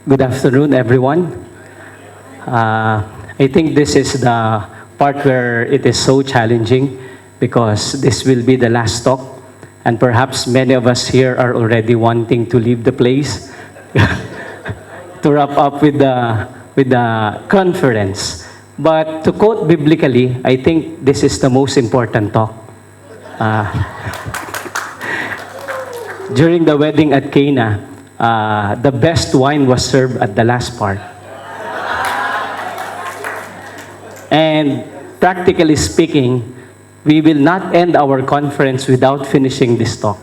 Good afternoon, everyone. I think this is the part where it is so challenging because this will be the last talk, and perhaps many of us here are already wanting to leave the place to wrap up with the conference. But to quote biblically, I think this is the most important talk. Uh, During the wedding at Cana, the best wine was served at the last part. And practically speaking, we will not end our conference without finishing this talk.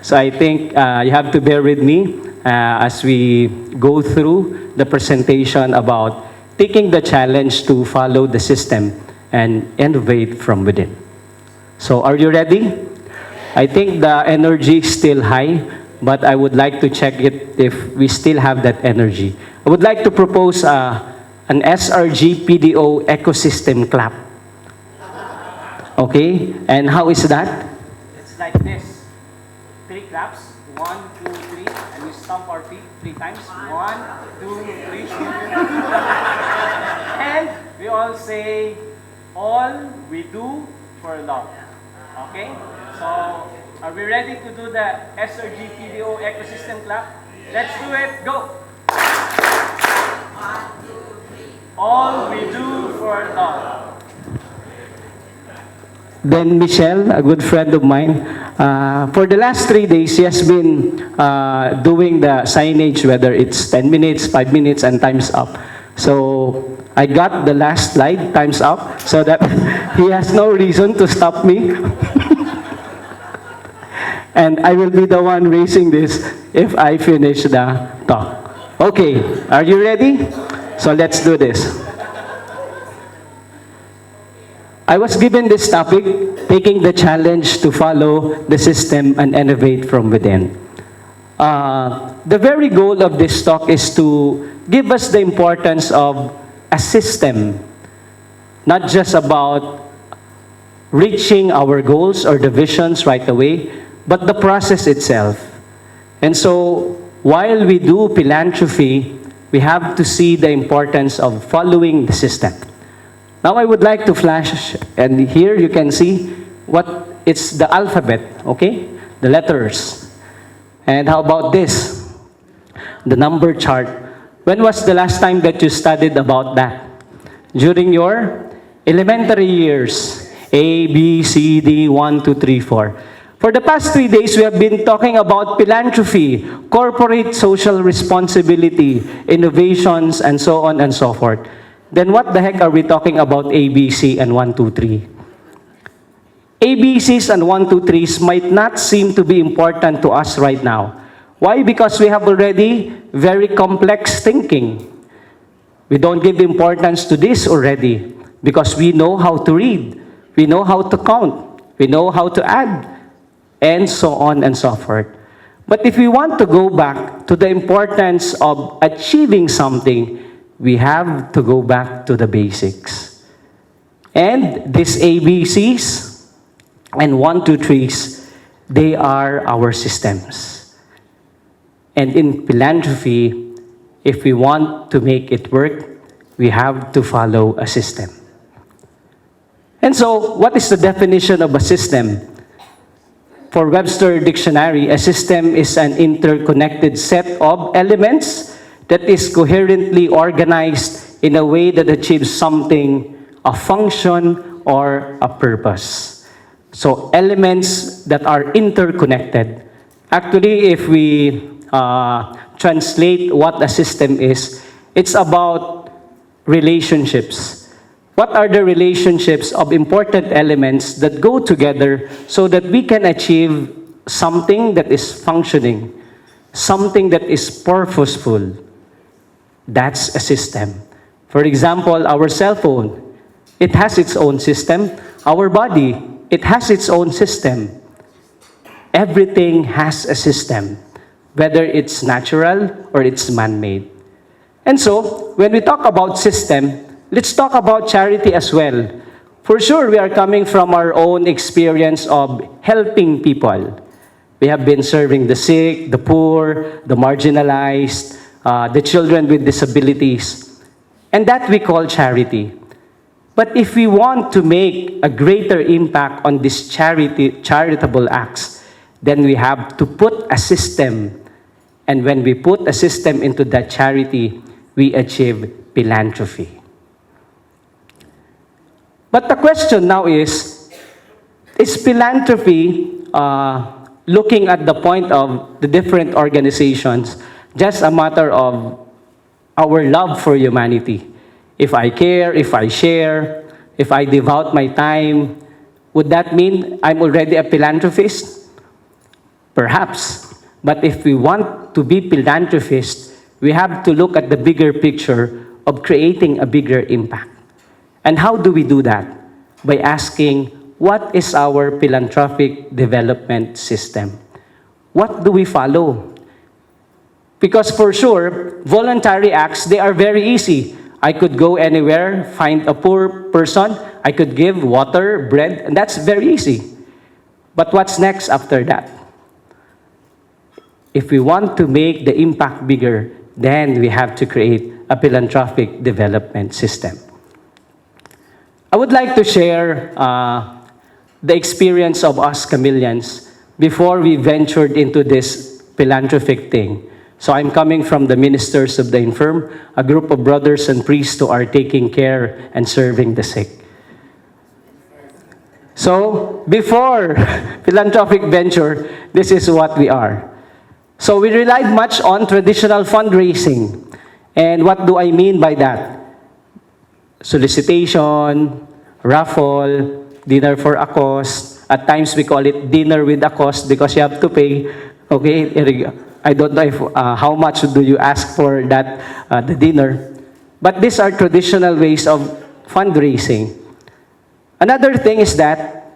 So I think you have to bear with me as we go through the presentation about taking the challenge to follow the system and innovate from within. So are you ready? I think the energy is still high, but I would like to check it if we still have that energy. I would like to propose an SRG PDO ecosystem clap. Okay, and how is that? It's like this. 3 claps. 1, 2, 3, and we stomp our feet 3 times. 1, 2, 3. And we all say, all we do for love. Okay? So, are we ready to do the SRG PDO ecosystem clap? Let's do it. Go! 1, 2, 3. All we do for love. Then Michelle, a good friend of mine, for the last 3 days, she has been doing the signage, whether it's 10 minutes, 5 minutes, and time's up. So, I got the last slide, time's up, so that he has no reason to stop me. And I will be the one raising this if I finish the talk. Okay, are you ready? So let's do this. I was given this topic, taking the challenge to follow the system and innovate from within. The very goal of this talk is to give us the importance of a system, not just about reaching our goals or the visions right away, but the process itself. And so, while we do philanthropy, we have to see the importance of following the system. Now, I would like to flash, and here you can see what it's the alphabet, okay? The letters. And how about this? The number chart. When was the last time that you studied about that? During your elementary years. A, B, C, D, 1, 2, 3, 4. For the past 3 days, we have been talking about philanthropy, corporate social responsibility, innovations, and so on and so forth. Then what the heck are we talking about ABC and 1, 2, 3? ABCs and 1, 2, 3s might not seem to be important to us right now. Why? Because we have already very complex thinking. We don't give importance to this already because we know how to read, we know how to count, we know how to add, and so on and so forth. But if we want to go back to the importance of achieving something, we have to go back to the basics. And these ABCs and 1, 2, 3s, they are our systems. And in philanthropy, if we want to make it work, we have to follow a system. And so, what is the definition of a system? For Webster Dictionary, a system is an interconnected set of elements that is coherently organized in a way that achieves something, a function, or a purpose. So elements that are interconnected. Actually, if we translate what a system is, it's about relationships. What are the relationships of important elements that go together so that we can achieve something that is functioning, something that is purposeful? That's a system. For example, our cell phone, it has its own system. Our body, it has its own system. Everything has a system, whether it's natural or it's man-made. And so, when we talk about system, let's talk about charity as well. For sure, we are coming from our own experience of helping people. We have been serving the sick, the poor, the marginalized, the children with disabilities. And that we call charity. But if we want to make a greater impact on these charitable acts, then we have to put a system. And when we put a system into that charity, we achieve philanthropy. But the question now is philanthropy, looking at the point of the different organizations, just a matter of our love for humanity? If I care, if I share, if I devote my time, would that mean I'm already a philanthropist? Perhaps. But if we want to be philanthropists, we have to look at the bigger picture of creating a bigger impact. And how do we do that? By asking, what is our philanthropic development system? What do we follow? Because for sure, voluntary acts, they are very easy. I could go anywhere, find a poor person, I could give water, bread, and that's very easy. But what's next after that? If we want to make the impact bigger, then we have to create a philanthropic development system. I would like to share the experience of us chameleons before we ventured into this philanthropic thing. So I'm coming from the ministers of the infirm, a group of brothers and priests who are taking care and serving the sick. So before philanthropic venture, this is what we are. So we relied much on traditional fundraising. And what do I mean by that? Solicitation, raffle, dinner for a cost. At times we call it dinner with a cost because you have to pay. Okay, I don't know if, how much do you ask for that, the dinner. But these are traditional ways of fundraising. Another thing is that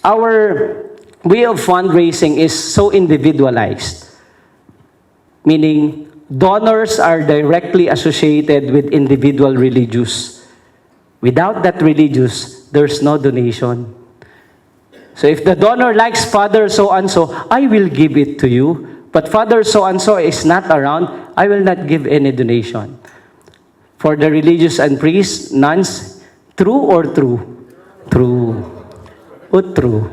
our way of fundraising is so individualized. Meaning, donors are directly associated with individual religious. Without that religious, there's no donation. So if the donor likes Father so-and-so, I will give it to you. But Father so-and-so is not around, I will not give any donation. For the religious and priests, nuns, true or true? True. Oh, true.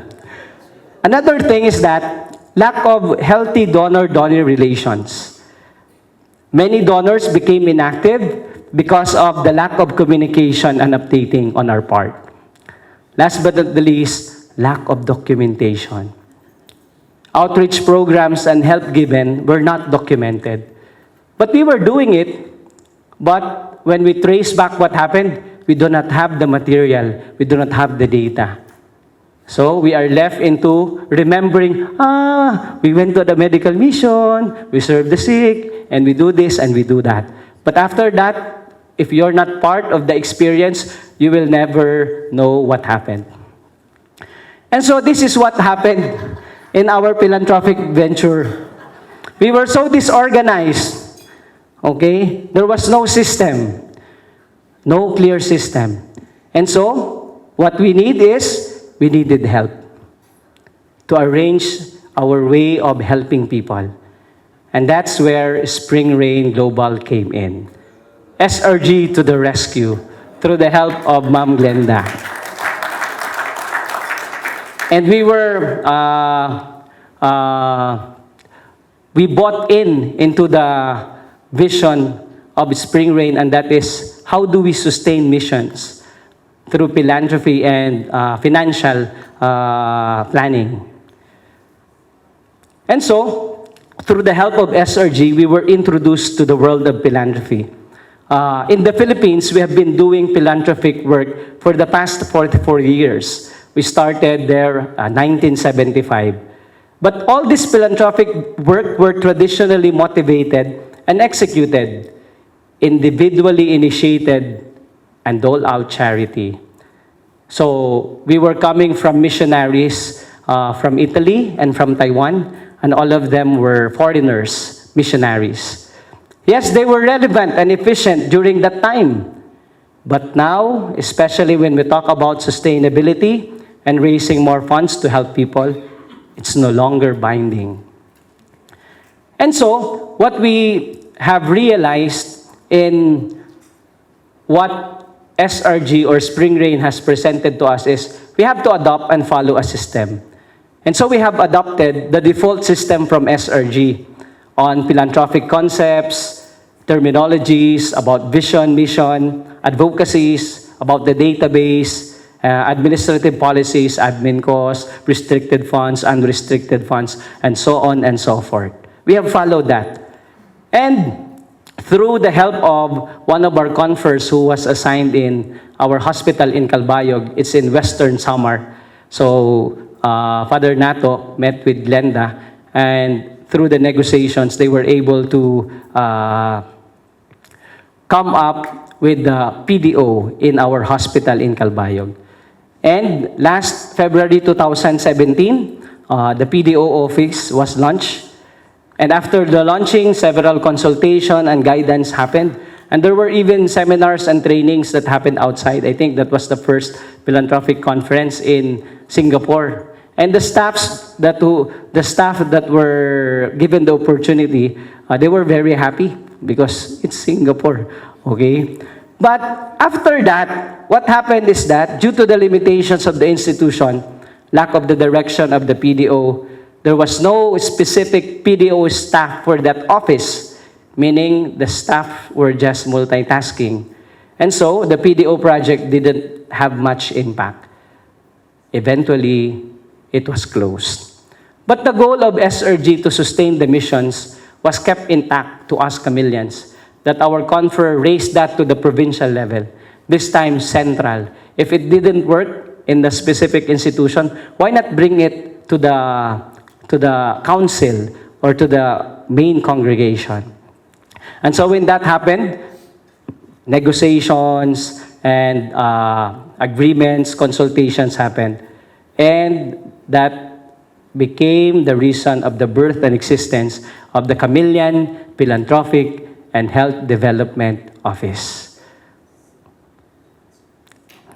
Another thing is that lack of healthy donor-donor relations. Many donors became inactive because of the lack of communication and updating on our part. Last but not the least, lack of documentation. Outreach programs and help given were not documented. But we were doing it, but when we trace back what happened, we do not have the material, we do not have the data. So we are left into remembering, we went to the medical mission, we serve the sick, and we do this and we do that. But after that, if you're not part of the experience, you will never know what happened. And so this is what happened in our philanthropic venture. We were so disorganized, okay? There was no system, no clear system. And so, what we need is, we needed help to arrange our way of helping people. And that's where Spring Rain Global came in. SRG to the rescue through the help of Ma'am Glenda. And we were, we bought into the vision of Spring Rain, and that is, how do we sustain missions through philanthropy and financial planning. And so, through the help of SRG, we were introduced to the world of philanthropy. In the Philippines, we have been doing philanthropic work for the past 44 years. We started there 1975. But all this philanthropic work were traditionally motivated and executed, individually initiated, and dole out charity. So we were coming from missionaries from Italy and from Taiwan, and all of them were foreigners, missionaries. Yes, they were relevant and efficient during that time. But now, especially when we talk about sustainability and raising more funds to help people, it's no longer binding. And so, what we have realized in what SRG or Spring Rain has presented to us is we have to adopt and follow a system. And so we have adopted the default system from SRG on philanthropic concepts, terminologies, about vision, mission, advocacies, about the database, administrative policies, admin costs, restricted funds, unrestricted funds, and so on and so forth. We have followed that. And through the help of one of our confers who was assigned in our hospital in Calbayog, it's in Western Samar. So Father Nato met with Glenda, and through the negotiations, they were able to come up with the PDO in our hospital in Calbayog. And last February 2017, the PDO office was launched. And after the launching, several consultation and guidance happened. And there were even seminars and trainings that happened outside. I think that was the first philanthropic conference in Singapore. And the staff that were given the opportunity, they were very happy because it's Singapore, okay? But after that, what happened is that due to the limitations of the institution, lack of the direction of the PDO, there was no specific PDO staff for that office, meaning the staff were just multitasking. And so the PDO project didn't have much impact. Eventually, it was closed. But the goal of SRG to sustain the missions was kept intact to us chameleons, that our confer raised that to the provincial level, this time central. If it didn't work in the specific institution, why not bring it to the council or to the main congregation? And so when that happened, negotiations and agreements, consultations happened. And that became the reason of the birth and existence of the Chameleon Philanthropic and Health Development Office.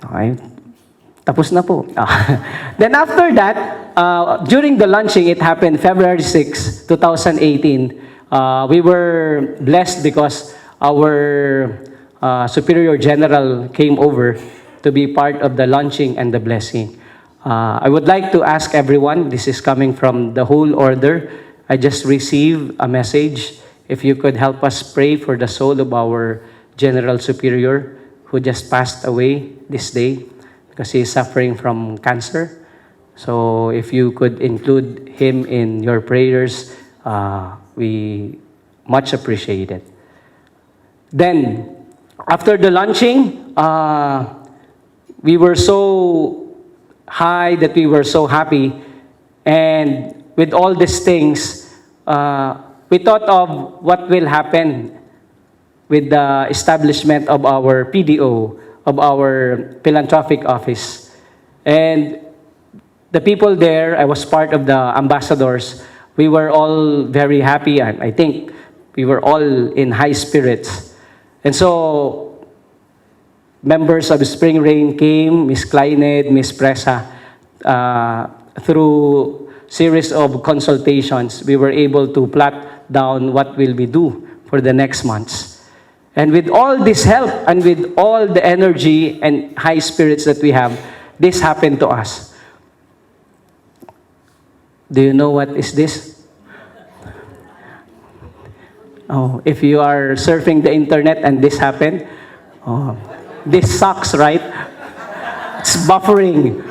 Okay. Tapos na po. Then after that, during the launching, it happened February 6, 2018. We were blessed because our Superior General came over to be part of the launching and the blessing. I would like to ask everyone, this is coming from the whole order, I just received a message. If you could help us pray for the soul of our General Superior who just passed away this day because he is suffering from cancer. So if you could include him in your prayers, we much appreciate it. Then, after the launching, we were so high that we were so happy. And with all these things, we thought of what will happen with the establishment of our PDO, of our philanthropic office. And the people there, I was part of the ambassadors, we were all very happy, and I think we were all in high spirits. And so, members of Spring Rain came, Miss Kleined, Miss Presa, through series of consultations, we were able to plot down what will we do for the next months. And with all this help and with all the energy and high spirits that we have, this happened to us. Do you know what is this? Oh, if you are surfing the internet and this happened, oh, this sucks, right? It's buffering.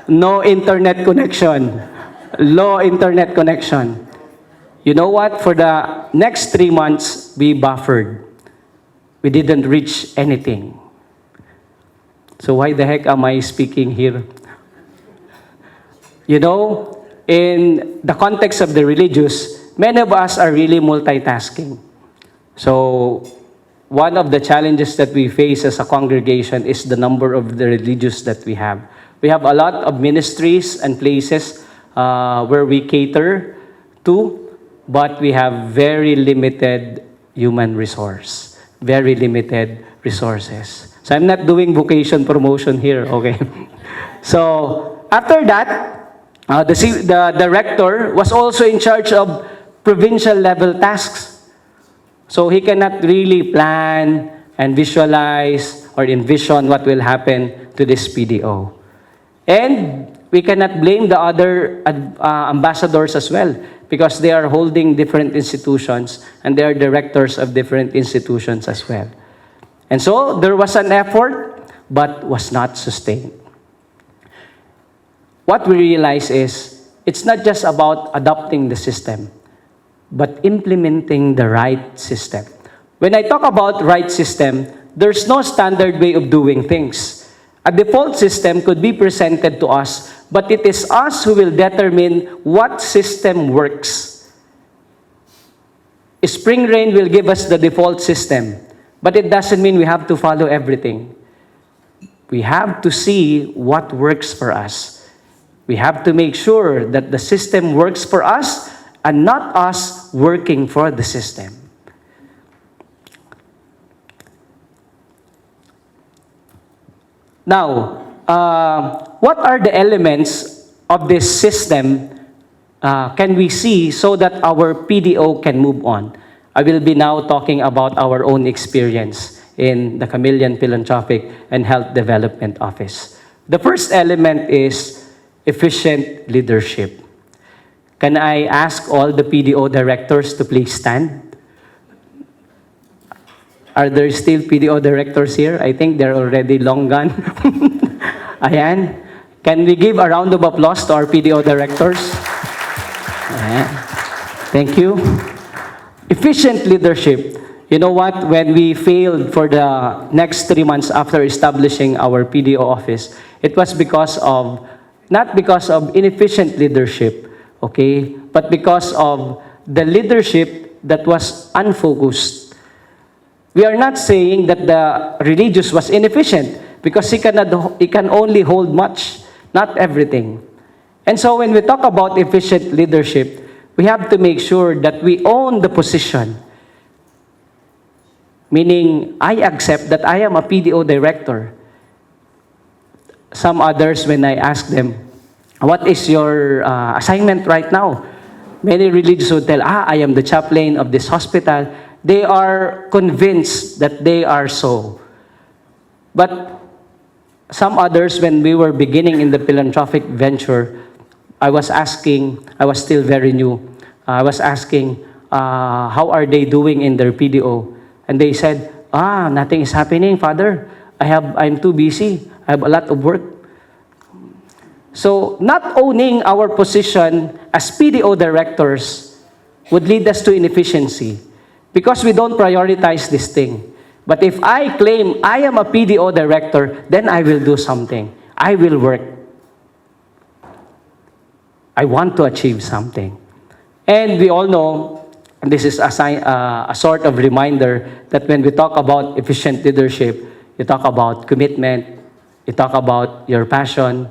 No internet connection. Low internet connection. You know what? For the next 3 months, we buffered. We didn't reach anything. So why the heck am I speaking here? You know, in the context of the religious, many of us are really multitasking. So one of the challenges that we face as a congregation is the number of the religious that we have. We have a lot of ministries and places where we cater to, but we have very limited human resource. Very limited resources. So I'm not doing vocation promotion here, okay? So after that, the director was also in charge of provincial level tasks. So he cannot really plan and visualize or envision what will happen to this PDO. And we cannot blame the other ambassadors as well because they are holding different institutions and they are directors of different institutions as well. And so there was an effort but was not sustained. What we realize is it's not just about adopting the system, but implementing the right system. When I talk about right system, there's no standard way of doing things. A default system could be presented to us, but it is us who will determine what system works. Spring Rain will give us the default system, but it doesn't mean we have to follow everything. We have to see what works for us. We have to make sure that the system works for us and not us working for the system. Now, what are the elements of this system can we see so that our PDO can move on? I will be now talking about our own experience in the Chameleon Philanthropic and Health Development Office. The first element is efficient leadership. Can I ask all the PDO directors to please stand? Are there still PDO directors here? I think they're already long gone. Ayan. Can we give a round of applause to our PDO directors? Ayan. Thank you. Efficient leadership. You know what? When we failed for the next 3 months after establishing our PDO office, it was because of, not because of inefficient leadership, okay, but because of the leadership that was unfocused. We are not saying that the religious was inefficient because he can only hold much, not everything. And so when we talk about efficient leadership, we have to make sure that we own the position. Meaning, I accept that I am a PDO director. Some others, when I ask them, what is your assignment right now? Many religious would tell, I am the chaplain of this hospital. They are convinced that they are so. But some others, when we were beginning in the philanthropic venture, I was still very new. I was asking, how are they doing in their PDO? And they said, nothing is happening, Father. I'm too busy. I have a lot of work. So, not owning our position as PDO directors would lead us to inefficiency because we don't prioritize this thing. But if I claim I am a PDO director, then I will do something. I will work. I want to achieve something. And we all know, and this is a sort of reminder that when we talk about efficient leadership, you talk about commitment, you talk about your passion.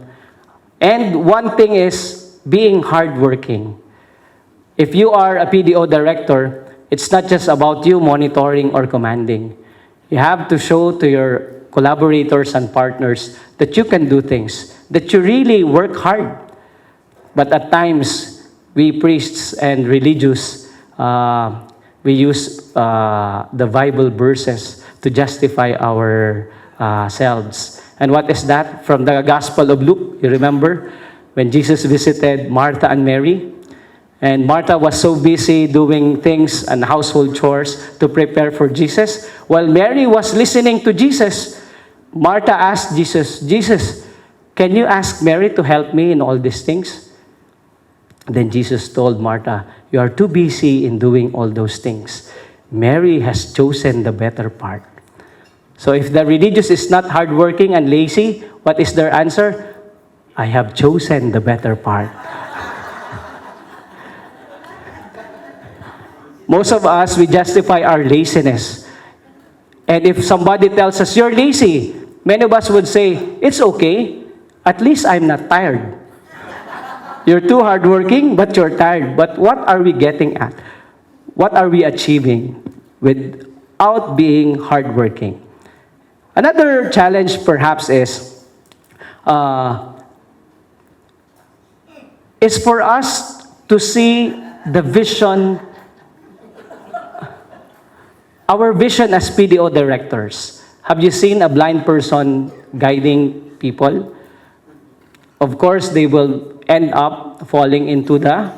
And one thing is being hardworking. If you are a PDO director, it's not just about you monitoring or commanding. You have to show to your collaborators and partners that you can do things, that you really work hard. But at times, we priests and religious, we use the Bible verses to justify ourselves. And what is that? From the Gospel of Luke, you remember? When Jesus visited Martha and Mary, and Martha was so busy doing things and household chores to prepare for Jesus. While Mary was listening to Jesus, Martha asked Jesus, Jesus, can you ask Mary to help me in all these things? Then Jesus told Martha, you are too busy in doing all those things. Mary has chosen the better part. So if the religious is not hardworking and lazy, what is their answer? I have chosen the better part. Most of us, we justify our laziness. And if somebody tells us, you're lazy, many of us would say, it's okay. At least I'm not tired. You're too hardworking, but you're tired. But what are we getting at? What are we achieving without being hardworking? Another challenge perhaps is for us to see the vision our vision as PDO directors. Have you seen a blind person guiding people? Of course, they will end up falling into the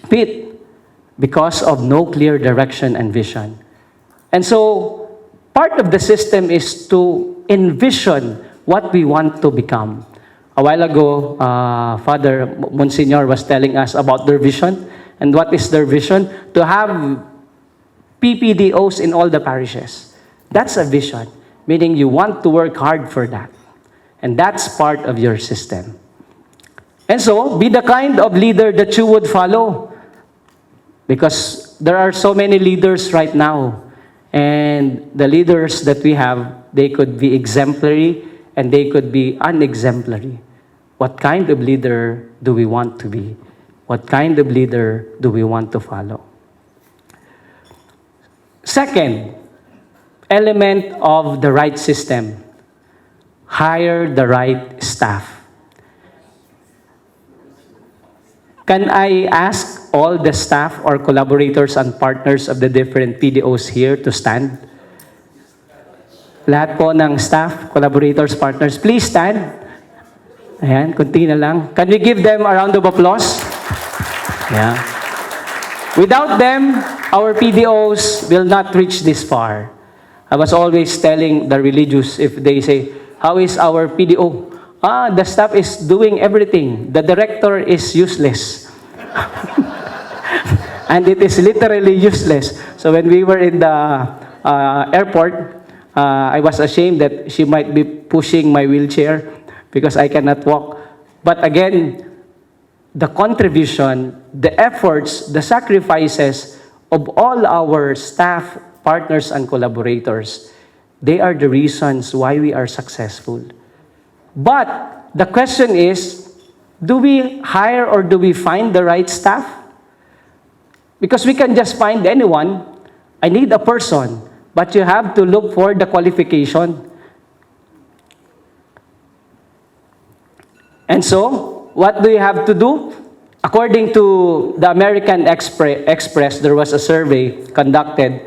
pit because of no clear direction and vision. And so, part of the system is to envision what we want to become. A while ago, Father Monsignor was telling us about their vision. And what is their vision? To have PPDOs in all the parishes. That's a vision, meaning you want to work hard for that. And that's part of your system. And so, be the kind of leader that you would follow. Because there are so many leaders right now. And the leaders that we have, they could be exemplary and they could be unexemplary. What kind of leader do we want to be? What kind of leader do we want to follow? Second element of the right system, hire the right staff. Can I ask all the staff or collaborators and partners of the different PDOs here to stand? Lahat po ng staff, collaborators, partners, please stand. Ayan, kunti na lang. Can we give them a round of applause? Yeah. Without them, our PDOs will not reach this far. I was always telling the religious, if they say, how is our PDO? The staff is doing everything. The director is useless. And it is literally useless. So when we were in the airport, I was ashamed that she might be pushing my wheelchair because I cannot walk. But again, the contribution, the efforts, the sacrifices of all our staff, partners, and collaborators, they are the reasons why we are successful. But the question is, do we hire or do we find the right staff? Because we can just find anyone. I need a person, but you have to look for the qualification. And so, what do you have to do? According to the American Express, there was a survey conducted.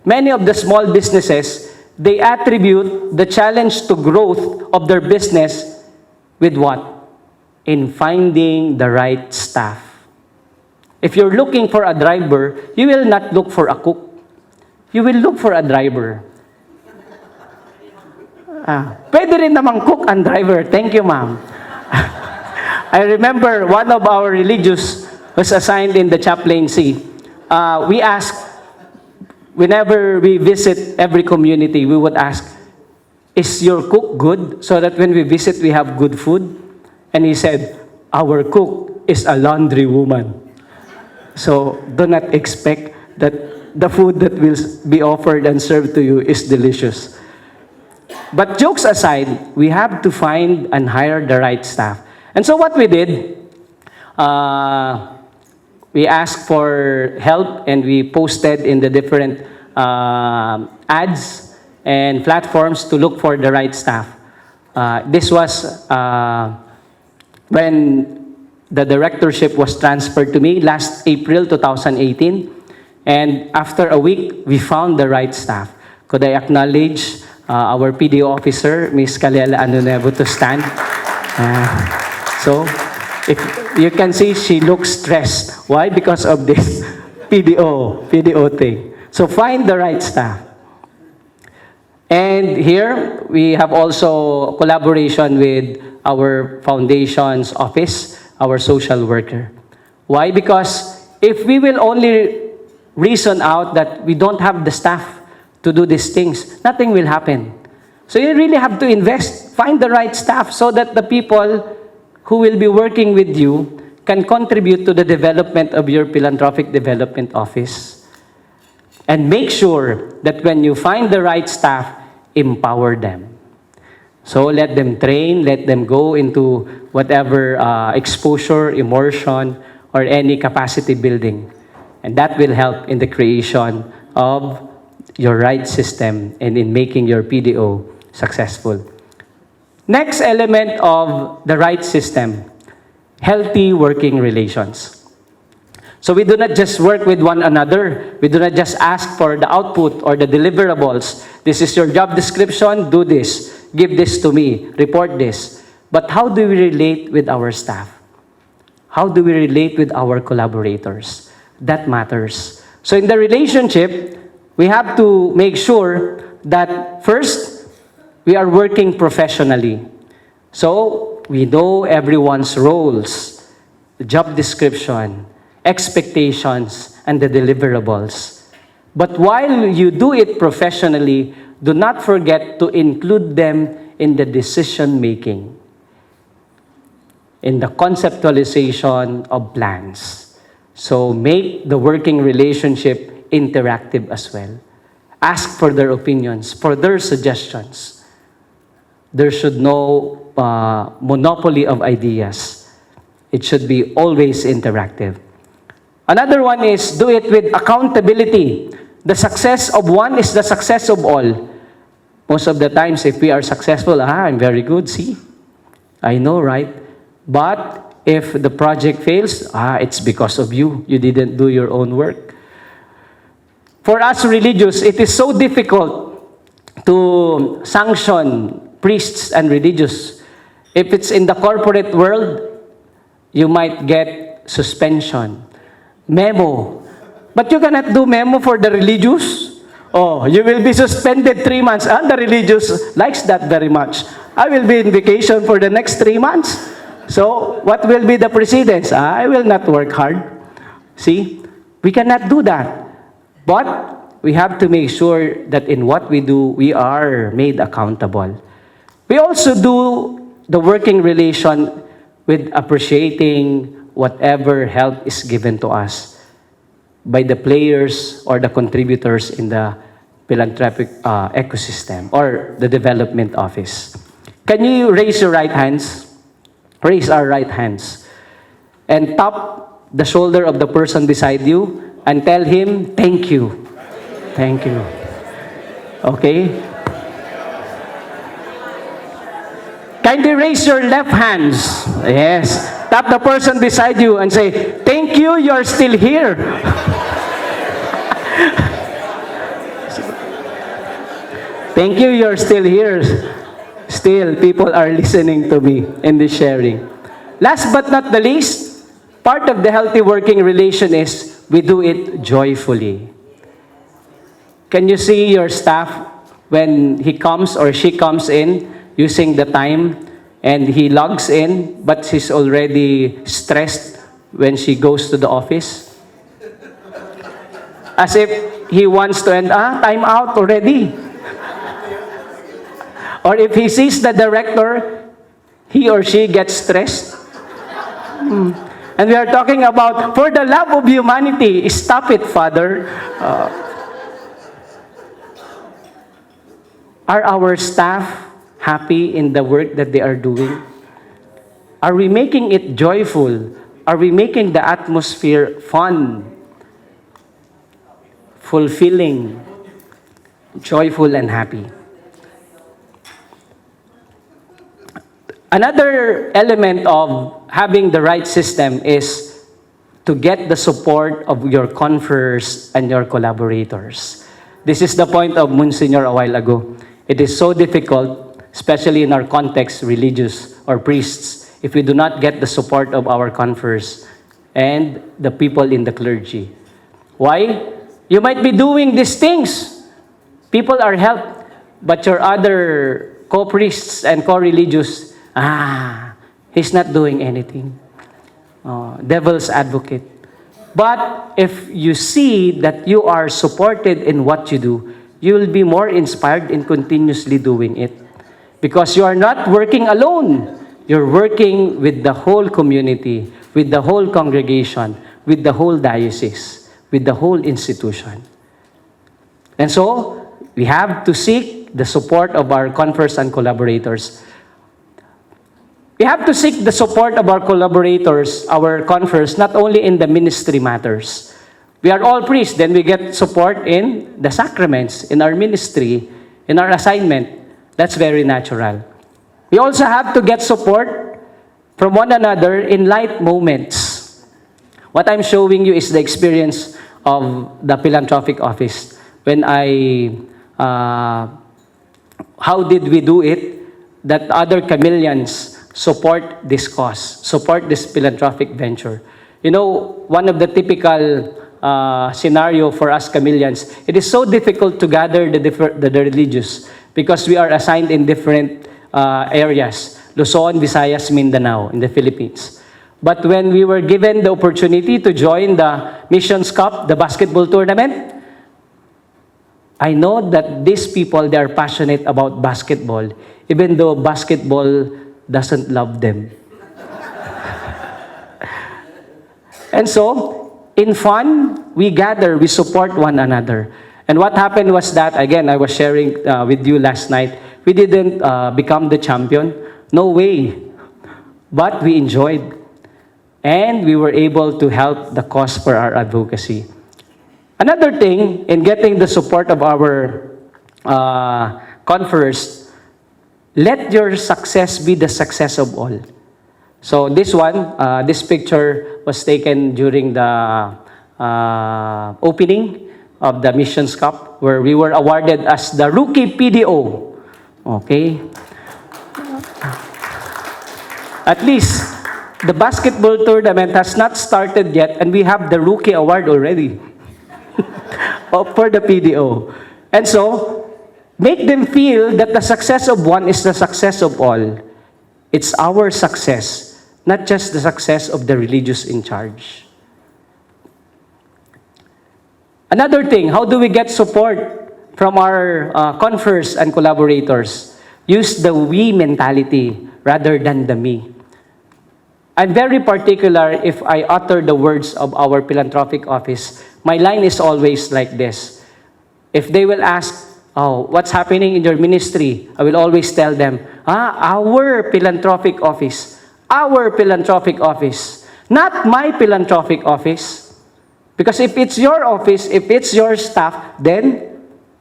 Many of the small businesses, they attribute the challenge to growth of their business with what? In finding the right staff. If you're looking for a driver, you will not look for a cook. You will look for a driver. Pwede rin namang cook and driver. Thank you, ma'am. I remember one of our religious was assigned in the chaplaincy. We asked, whenever we visit every community, we would ask, is your cook good? So that when we visit, we have good food. And he said, our cook is a laundry woman. So do not expect that the food that will be offered and served to you is delicious. But jokes aside, we have to find and hire the right staff. And so what we did, we asked for help and we posted in the different ads and platforms to look for the right staff. This was when the directorship was transferred to me last April 2018. And after a week, we found the right staff. Could I acknowledge our PDO officer, Ms. Kalela Anunevo, to stand? So, if you can see, she looks stressed. Why? Because of this PDO thing. So, find the right staff. And here, we have also collaboration with our foundation's office, our social worker. Why? Because if we will only reason out that we don't have the staff to do these things, nothing will happen. So you really have to invest, find the right staff so that the people who will be working with you can contribute to the development of your philanthropic development office. And make sure that when you find the right staff, empower them. So let them train, let them go into whatever exposure, immersion, or any capacity building. And that will help in the creation of your right system and in making your PDO successful. Next element of the right system, healthy working relations. So we do not just work with one another. We do not just ask for the output or the deliverables. This is your job description, do this. Give this to me, report this. But how do we relate with our staff? How do we relate with our collaborators? That matters. So in the relationship, we have to make sure that first, we are working professionally. So we know everyone's roles, the job description, expectations, and the deliverables. But while you do it professionally, do not forget to include them in the decision making, in the conceptualization of plans. So make the working relationship interactive as well. Ask for their opinions, for their suggestions. There should no monopoly of ideas. It should be always interactive. Another one is do it with accountability. The success of one is the success of all. Most of the times, if we are successful, I'm very good, see? I know, right? But if the project fails, it's because of you. You didn't do your own work. For us religious, it is so difficult to sanction priests and religious. If it's in the corporate world, you might get suspension, memo. But you cannot do memo for the religious. Oh, you will be suspended 3 months. And the religious likes that very much. I will be in vacation for the next 3 months. So, what will be the precedence? I will not work hard. See, we cannot do that. But we have to make sure that in what we do, we are made accountable. We also do the working relation with appreciating whatever help is given to us by the players or the contributors in the philanthropic ecosystem or the development office. Can you raise your right hands? Raise our right hands. And tap the shoulder of the person beside you and tell him, thank you. Thank you. Okay? Kindly raise your left hands. Yes. Tap the person beside you and say, thank you, you're still here. Thank you, you're still here. Still, people are listening to me in this sharing. Last but not the least, part of the healthy working relation is we do it joyfully. Can you see your staff when he comes or she comes in using the time and he logs in, but she's already stressed when she goes to the office? As if he wants to end, time out already. Or if he sees the director, he or she gets stressed. And we are talking about, for the love of humanity, stop it, Father. Are our staff happy in the work that they are doing? Are we making it joyful? Are we making the atmosphere fun, fulfilling, joyful, and happy? Another element of having the right system is to get the support of your conferers and your collaborators. This is the point of Monsignor a while ago. It is so difficult, especially in our context, religious or priests, if we do not get the support of our conferers and the people in the clergy. Why? You might be doing these things. People are helped, but your other co-priests and co-religious, he's not doing anything. Devil's advocate. But if you see that you are supported in what you do, you will be more inspired in continuously doing it. Because you are not working alone. You're working with the whole community, with the whole congregation, with the whole diocese, with the whole institution. And so, we have to seek the support of our conferers and collaborators. We have to seek the support of our collaborators, our conferers, not only in the ministry matters. We are all priests, then we get support in the sacraments, in our ministry, in our assignment. That's very natural. We also have to get support from one another in light moments. What I'm showing you is the experience of the philanthropic office. When how did we do it that other chameleons support this cause, support this philanthropic venture? You know, one of the typical scenario for us chameleons, it is so difficult to gather the religious because we are assigned in different areas, Luzon, Visayas, Mindanao, in the Philippines. But when we were given the opportunity to join the Missions Cup, the basketball tournament, I know that these people, they are passionate about basketball, even though basketball doesn't love them. And so, in fun, we gather, we support one another. And what happened was that, again, I was sharing with you last night, we didn't become the champion. No way. But we enjoyed. And we were able to help the cause for our advocacy. Another thing, in getting the support of our conference, let your success be the success of all. So this one, this picture was taken during the opening of the Missions Cup, where we were awarded as the Rookie PDO. Okay? At least, the basketball tournament has not started yet, and we have the Rookie Award already for the PDO. And so, make them feel that the success of one is the success of all. It's our success, not just the success of the religious in charge. Another thing, how do we get support from our conference and collaborators? Use the we mentality rather than the me. I'm very particular if I utter the words of our philanthropic office. My line is always like this. If they will ask, oh, what's happening in your ministry? I will always tell them, our philanthropic office. Our philanthropic office. Not my philanthropic office. Because if it's your office, if it's your staff, then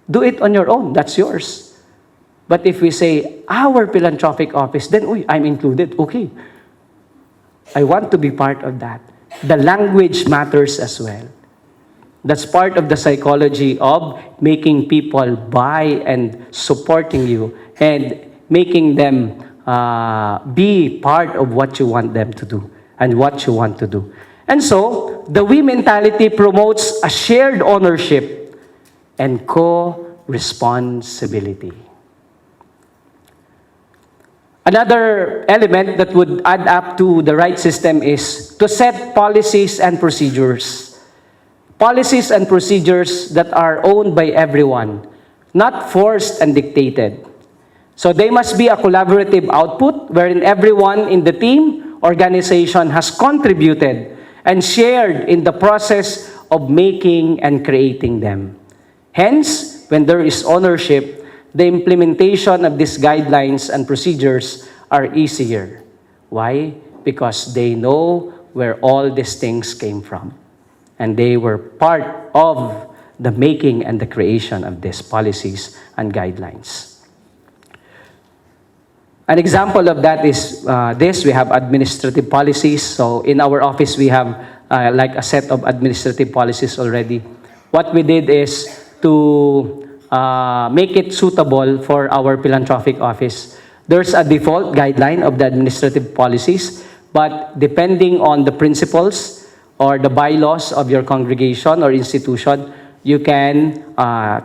do it on your own. That's yours. But if we say, our philanthropic office, then, I'm included. Okay. I want to be part of that. The language matters as well. That's part of the psychology of making people buy and supporting you and making them be part of what you want them to do and what you want to do. And so, the we mentality promotes a shared ownership and co-responsibility. Another element that would add up to the right system is to set policies and procedures. Policies and procedures that are owned by everyone, not forced and dictated. So they must be a collaborative output wherein everyone in the team, organization has contributed and shared in the process of making and creating them. Hence, when there is ownership, the implementation of these guidelines and procedures are easier. Why? Because they know where all these things came from. And they were part of the making and the creation of these policies and guidelines. An example of that is this. We have administrative policies. So in our office, we have like a set of administrative policies already. What we did is to make it suitable for our philanthropic office. There's a default guideline of the administrative policies, but depending on the principles or the bylaws of your congregation or institution, you can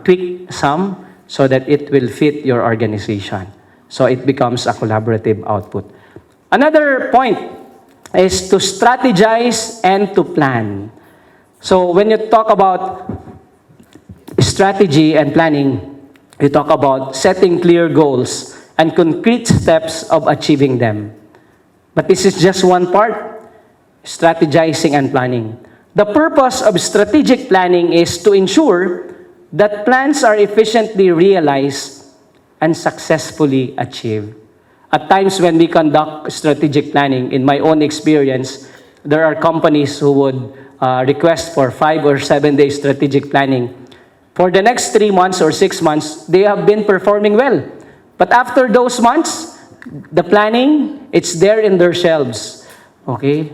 tweak some so that it will fit your organization. So it becomes a collaborative output. Another point is to strategize and to plan. So when you talk about strategy and planning, you talk about setting clear goals and concrete steps of achieving them. But this is just one part, strategizing and planning. The purpose of strategic planning is to ensure that plans are efficiently realized and successfully achieved. At times when we conduct strategic planning, in my own experience, there are companies who would request for 5 or 7 days strategic planning. For the next 3 months or 6 months, they have been performing well. But after those months, the planning, it's there in their shelves. Okay?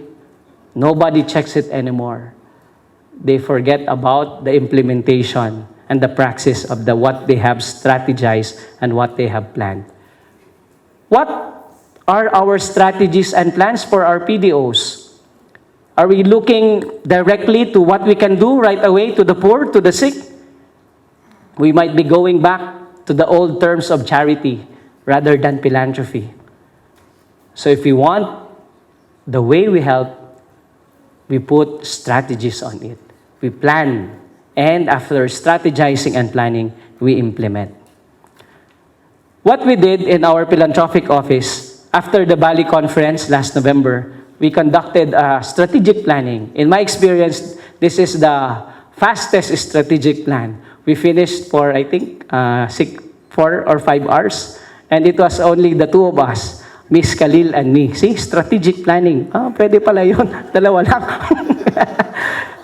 Nobody checks it anymore. They forget about the implementation and the praxis of what they have strategized and what they have planned. What are our strategies and plans for our PDOs? Are we looking directly to what we can do right away to the poor, to the sick? We might be going back to the old terms of charity rather than philanthropy. So if we want the way we help, we put strategies on it. We plan, and after strategizing and planning, we implement. What we did in our philanthropic office, after the Bali conference last November, we conducted strategic planning. In my experience, this is the fastest strategic plan. We finished for, I think, 4 or 5 hours, and it was only the two of us, Miss Khalil and me. See, strategic planning. Pwede pala yun. Dalawa lang.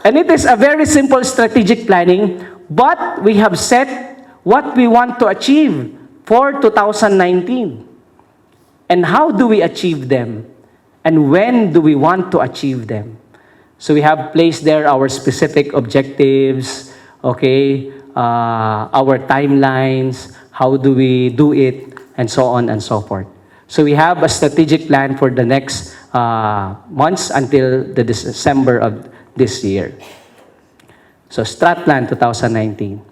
And it is a very simple strategic planning, but we have set what we want to achieve for 2019. And how do we achieve them? And when do we want to achieve them? So we have placed there our specific objectives, okay, our timelines, how do we do it, and so on and so forth. So we have a strategic plan for the next months until the December of this year. So Strat Plan 2019.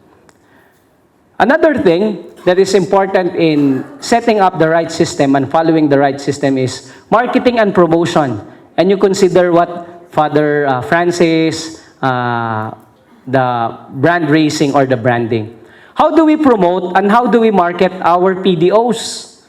Another thing that is important in setting up the right system and following the right system is marketing and promotion. And you consider what Father Francis, the brand raising or the branding. How do we promote and how do we market our PDOs?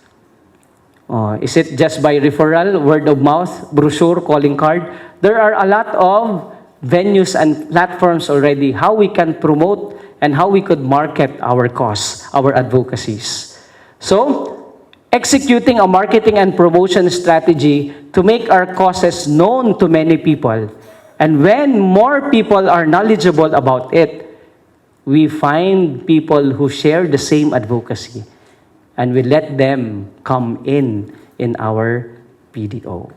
Is it just by referral, word of mouth, brochure, calling card? There are a lot of venues and platforms already how we can promote and how we could market our cause, our advocacies. So, executing a marketing and promotion strategy to make our causes known to many people. And when more people are knowledgeable about it, we find people who share the same advocacy. And we let them come in our PDO.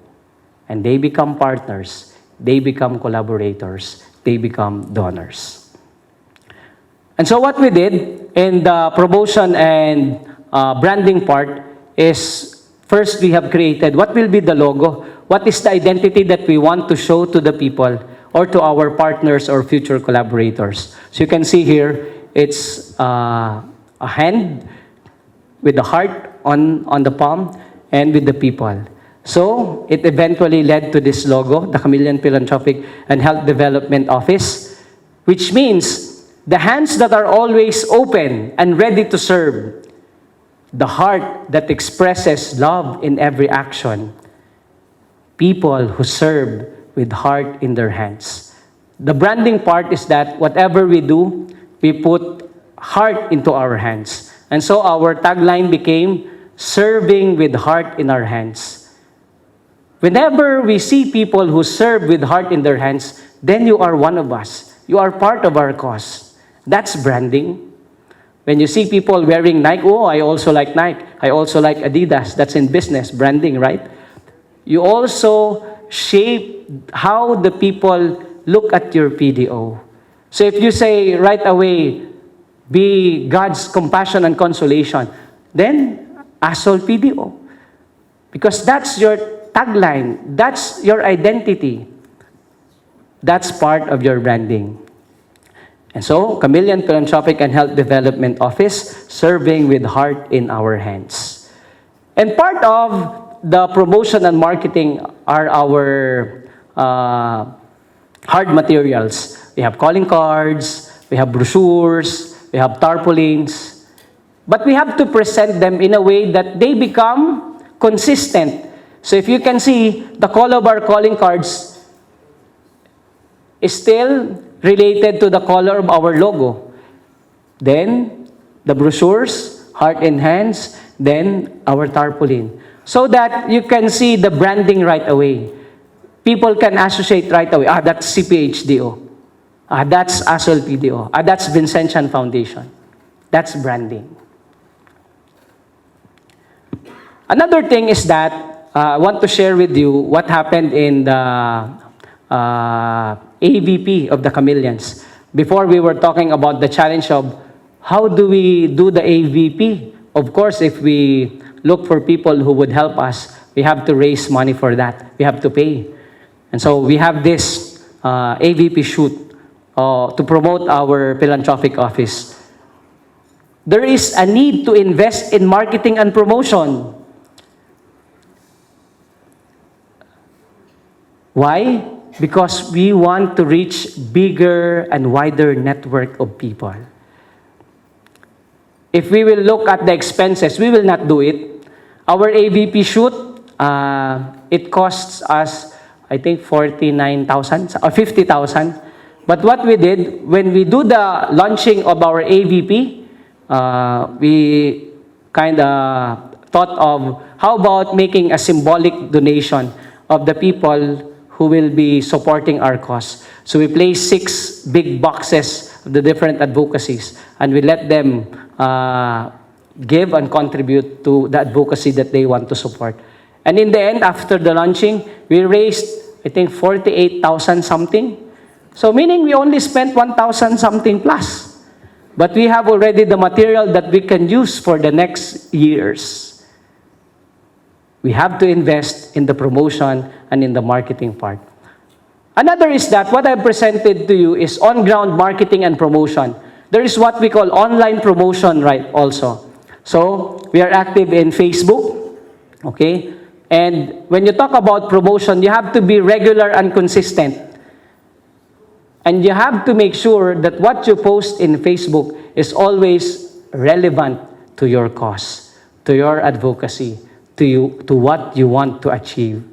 And they become partners. They become collaborators. They become donors. And so what we did in the promotion and branding part is, first we have created what will be the logo. What is the identity that we want to show to the people or to our partners or future collaborators? So you can see here, it's a hand with the heart on the palm and with the people. So it eventually led to this logo, the Chameleon Philanthropic and Health Development Office, which means the hands that are always open and ready to serve, the heart that expresses love in every action, people who serve with heart in their hands. The branding part is that whatever we do, we put heart into our hands. And so our tagline became, serving with heart in our hands. Whenever we see people who serve with heart in their hands, then you are one of us. You are part of our cause. That's branding. When you see people wearing Nike, oh, I also like Nike. I also like Adidas. That's in business, branding, right? You also shape how the people look at your PDO. So if you say right away, be God's compassion and consolation, then ASOL PDO. Because that's your tagline. That's your identity. That's part of your branding. And so, Chameleon Philanthropic and Health Development Office, serving with heart in our hands. And part of the promotion and marketing are our hard materials. We have calling cards, we have brochures, we have tarpaulins. But we have to present them in a way that they become consistent. So if you can see, the color of our calling cards is still related to the color of our logo. Then, the brochures, heart and hands, then our tarpaulin. So that you can see the branding right away. People can associate right away. That's CPHDO. That's ASOL PDO. That's Vincentian Foundation. That's branding. Another thing is that I want to share with you what happened in the AVP of the chameleons. Before we were talking about the challenge of how do we do the AVP? Of course, if we look for people who would help us, we have to raise money for that. We have to pay. And so we have this AVP shoot to promote our philanthropic office. There is a need to invest in marketing and promotion. Why? Because we want to reach bigger and wider network of people. If we will look at the expenses, we will not do it. Our AVP shoot, it costs us, I think, 49,000 or 50,000. But what we did, when we do the launching of our AVP, we kind of thought of how about making a symbolic donation of the people who will be supporting our cause. So we placed 6 big boxes of the different advocacies, and we let them give and contribute to the advocacy that they want to support. And in the end, after the launching, we raised, I think, 48,000 something. So meaning we only spent 1,000 something plus. But we have already the material that we can use for the next years. We have to invest in the promotion and in the marketing part. Another is that what I presented to you is on-ground marketing and promotion. There is what we call online promotion, right, also. So we are active in Facebook, okay? And when you talk about promotion, you have to be regular and consistent. And you have to make sure that what you post in Facebook is always relevant to your cause, to your advocacy, to what you want to achieve.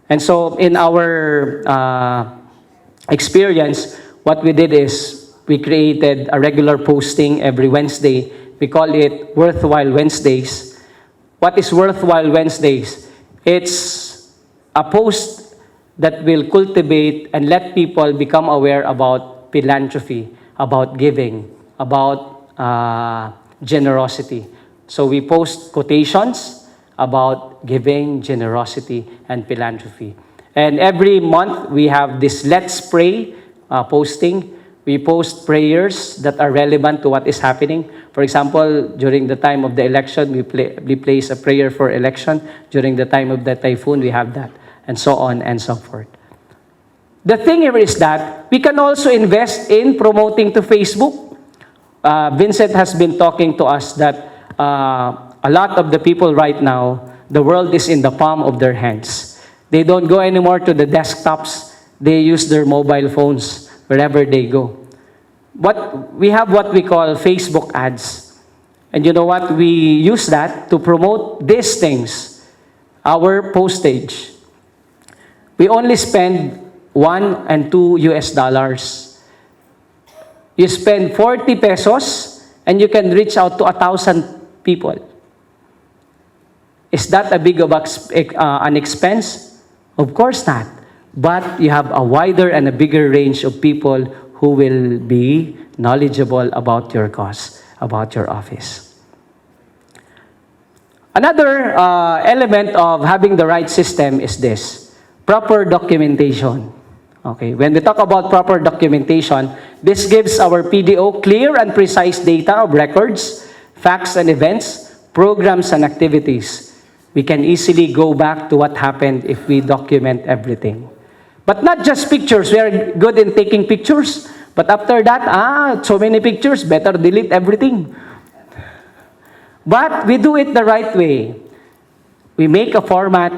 And so in our experience, what we did is we created a regular posting every Wednesday. We call it Worthwhile Wednesdays. What is Worthwhile Wednesdays? It's a post that will cultivate and let people become aware about philanthropy, about giving, about generosity. So we post quotations about giving, generosity, and philanthropy. And every month, we have this Let's Pray posting. We post prayers that are relevant to what is happening. For example, during the time of the election, we place a prayer for election. During the time of the typhoon, we have that, and so on and so forth. The thing here is that we can also invest in promoting to Facebook. Vincent has been talking to us that a lot of the people right now, the world is in the palm of their hands. They don't go anymore to the desktops. They use their mobile phones wherever they go. We have what we call Facebook ads. And you know what? We use that to promote these things, our postage. We only spend $1 and $2 US. You spend 40 pesos and you can reach out to 1,000 people. Is that a big of an expense? Of course not. But you have a wider and a bigger range of people who will be knowledgeable about your cause, about your office. Another element of having the right system is this, proper documentation. Okay, when we talk about proper documentation, this gives our PDO clear and precise data of records, facts and events, programs and activities. We can easily go back to what happened if we document everything. But not just pictures. We are good in taking pictures. But after that, so many pictures, better delete everything. But we do it the right way. We make a format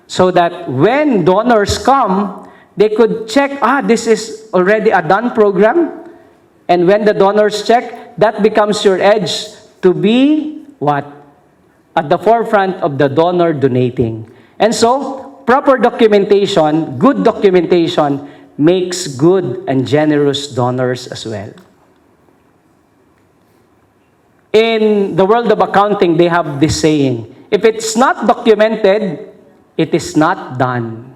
so that when donors come, they could check, this is already a done program. And when the donors check, that becomes your edge to be what? At the forefront of the donor donating. And so, proper documentation, good documentation, makes good and generous donors as well. In the world of accounting, they have this saying, if it's not documented, it is not done.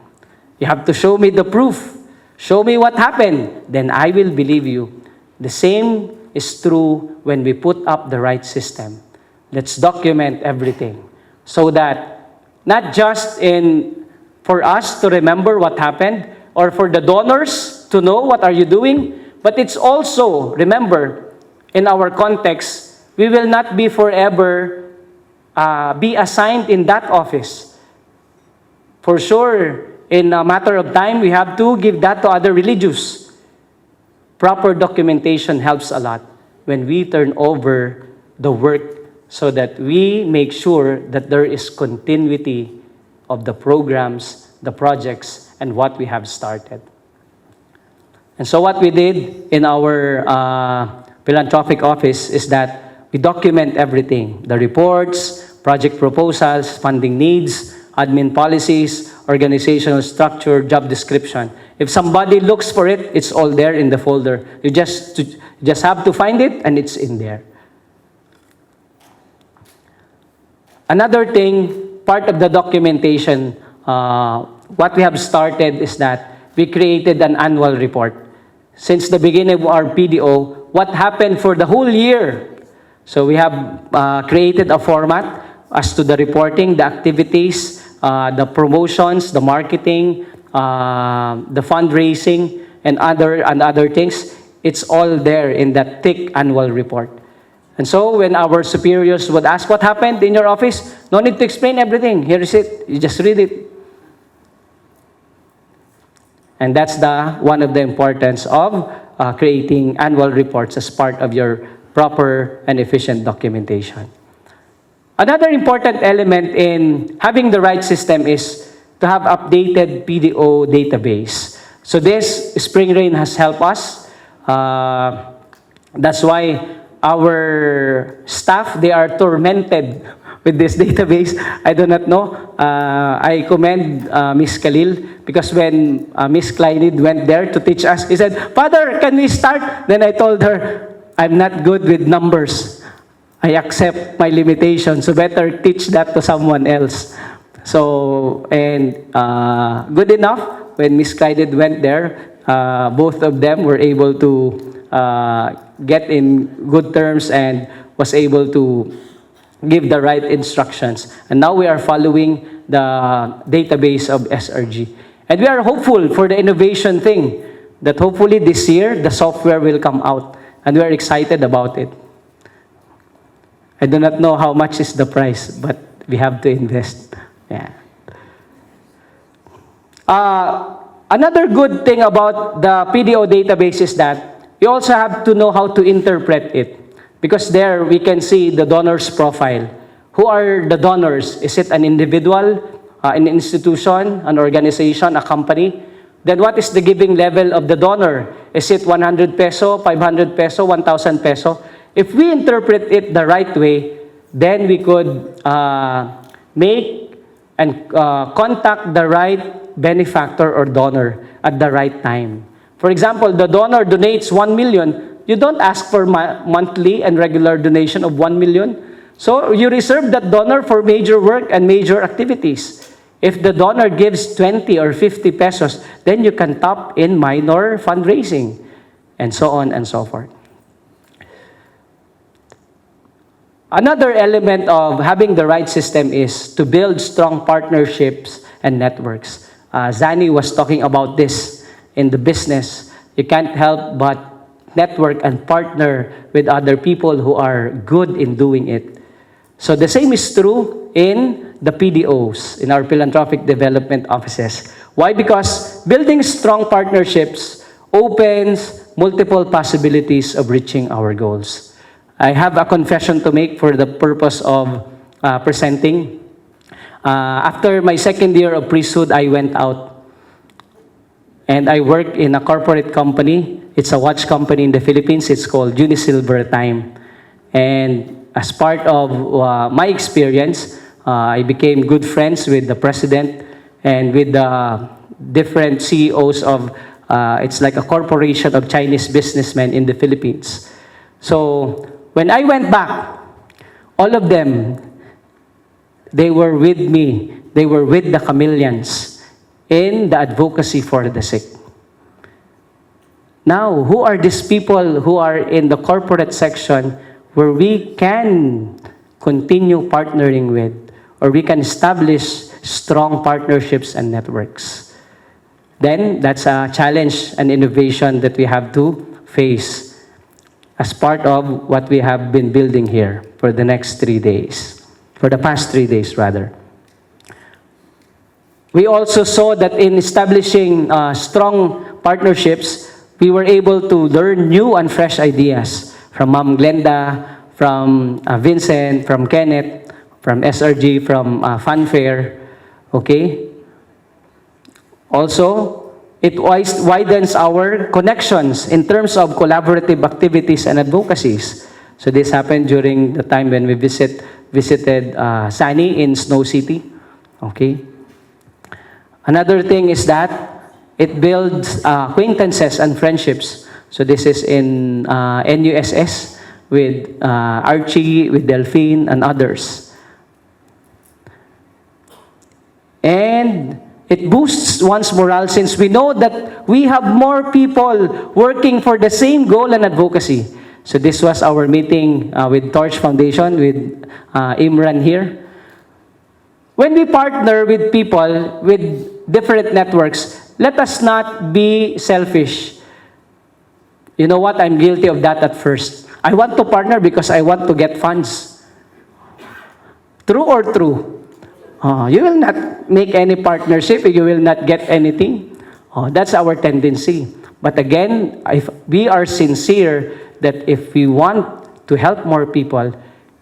You have to show me the proof. Show me what happened. Then I will believe you. The same is true when we put up the right system. Let's document everything so that not just for us to remember what happened, or for the donors to know what are you doing. But it's also, remember, in our context, we will not be forever be assigned in that office. For sure, in a matter of time, we have to give that to other religious. Proper documentation helps a lot when we turn over the work so that we make sure that there is continuity of the programs, the projects, and what we have started. And so what we did in our philanthropic office is that we document everything, the reports, project proposals, funding needs, admin policies, organizational structure, job description. If somebody looks for it, it's all there in the folder. You just have to find it, and it's in there. Another thing, part of the documentation, what we have started is that we created an annual report. Since the beginning of our PDO, what happened for the whole year? So we have created a format as to the reporting, the activities, the promotions, the marketing, the fundraising, and other things. It's all there in that thick annual report. And so when our superiors would ask what happened in your office, no need to explain everything. Here is it. You just read it. And that's one of the importance of creating annual reports as part of your proper and efficient documentation. Another important element in having the right system is to have updated PDO database. So this Spring Rain has helped us. That's why our staff, they are tormented with this database. I do not know. I commend Miss Khalil because when Miss Kleinid went there to teach us, he said, "Father, can we start?" Then I told her, "I'm not good with numbers. I accept my limitations, so better teach that to someone else." So, and good enough, when Miss Kleinid went there, both of them were able to get in good terms and was able to give the right instructions. And now we are following the database of SRG. And we are hopeful for the innovation thing, that hopefully this year the software will come out. And we are excited about it. I do not know how much is the price, but we have to invest. Yeah. Another good thing about the PDO database is that you also have to know how to interpret it. Because there we can see the donor's profile. Who are the donors? Is it an individual, an institution, an organization, a company? Then what is the giving level of the donor? Is it 100 peso, 500 peso, 1,000 peso? If we interpret it the right way, then we could make and contact the right benefactor or donor at the right time. For example, the donor donates 1 million. You don't ask for monthly and regular donation of 1 million. So you reserve that donor for major work and major activities. If the donor gives 20 or 50 pesos, then you can top in minor fundraising, and so on and so forth. Another element of having the right system is to build strong partnerships and networks. Zani was talking about this in the business. You can't help but network and partner with other people who are good in doing it. So the same is true in the PDOs, in our philanthropic development offices. Why? Because building strong partnerships opens multiple possibilities of reaching our goals. I have a confession to make for the purpose of presenting. After my second year of priesthood, I went out and I worked in a corporate company. It's a watch company in the Philippines. It's called Unisilver Time. And as part of my experience, I became good friends with the president and with the different CEOs of, it's like a corporation of Chinese businessmen in the Philippines. So when I went back, all of them, they were with me. They were with the chameleons in the advocacy for the sick. Now, who are these people who are in the corporate section where we can continue partnering with, or we can establish strong partnerships and networks? Then that's a challenge and innovation that we have to face as part of what we have been building here for the next 3 days, for the past 3 days rather. We also saw that in establishing strong partnerships, we were able to learn new and fresh ideas from Ma'am Glenda, from Vincent, from Kenneth, from SRG, from Funfair. Okay? Also, it widens our connections in terms of collaborative activities and advocacies. So this happened during the time when we visited Sani in Snow City. Okay? Another thing is that it builds acquaintances and friendships. So this is in NUSS with Archie, with Delphine, and others. And it boosts one's morale since we know that we have more people working for the same goal and advocacy. So this was our meeting with Torch Foundation, with Imran here. When we partner with people with different networks, let us not be selfish. You know what? I'm guilty of that at first. I want to partner because I want to get funds. True or true? You will not make any partnership if you will not get anything. That's our tendency. But again, if we are sincere that if we want to help more people,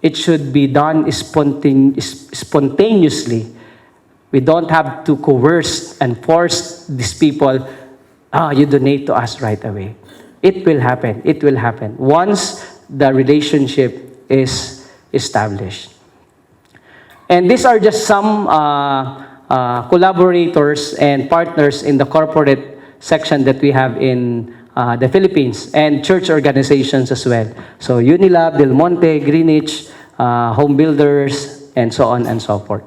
it should be done spontaneously. We don't have to coerce and force these people, you donate to us right away. It will happen. It will happen once the relationship is established. And these are just some collaborators and partners in the corporate section that we have in the Philippines, and church organizations as well. So Unilab, Del Monte, Greenwich, Home Builders, and so on and so forth.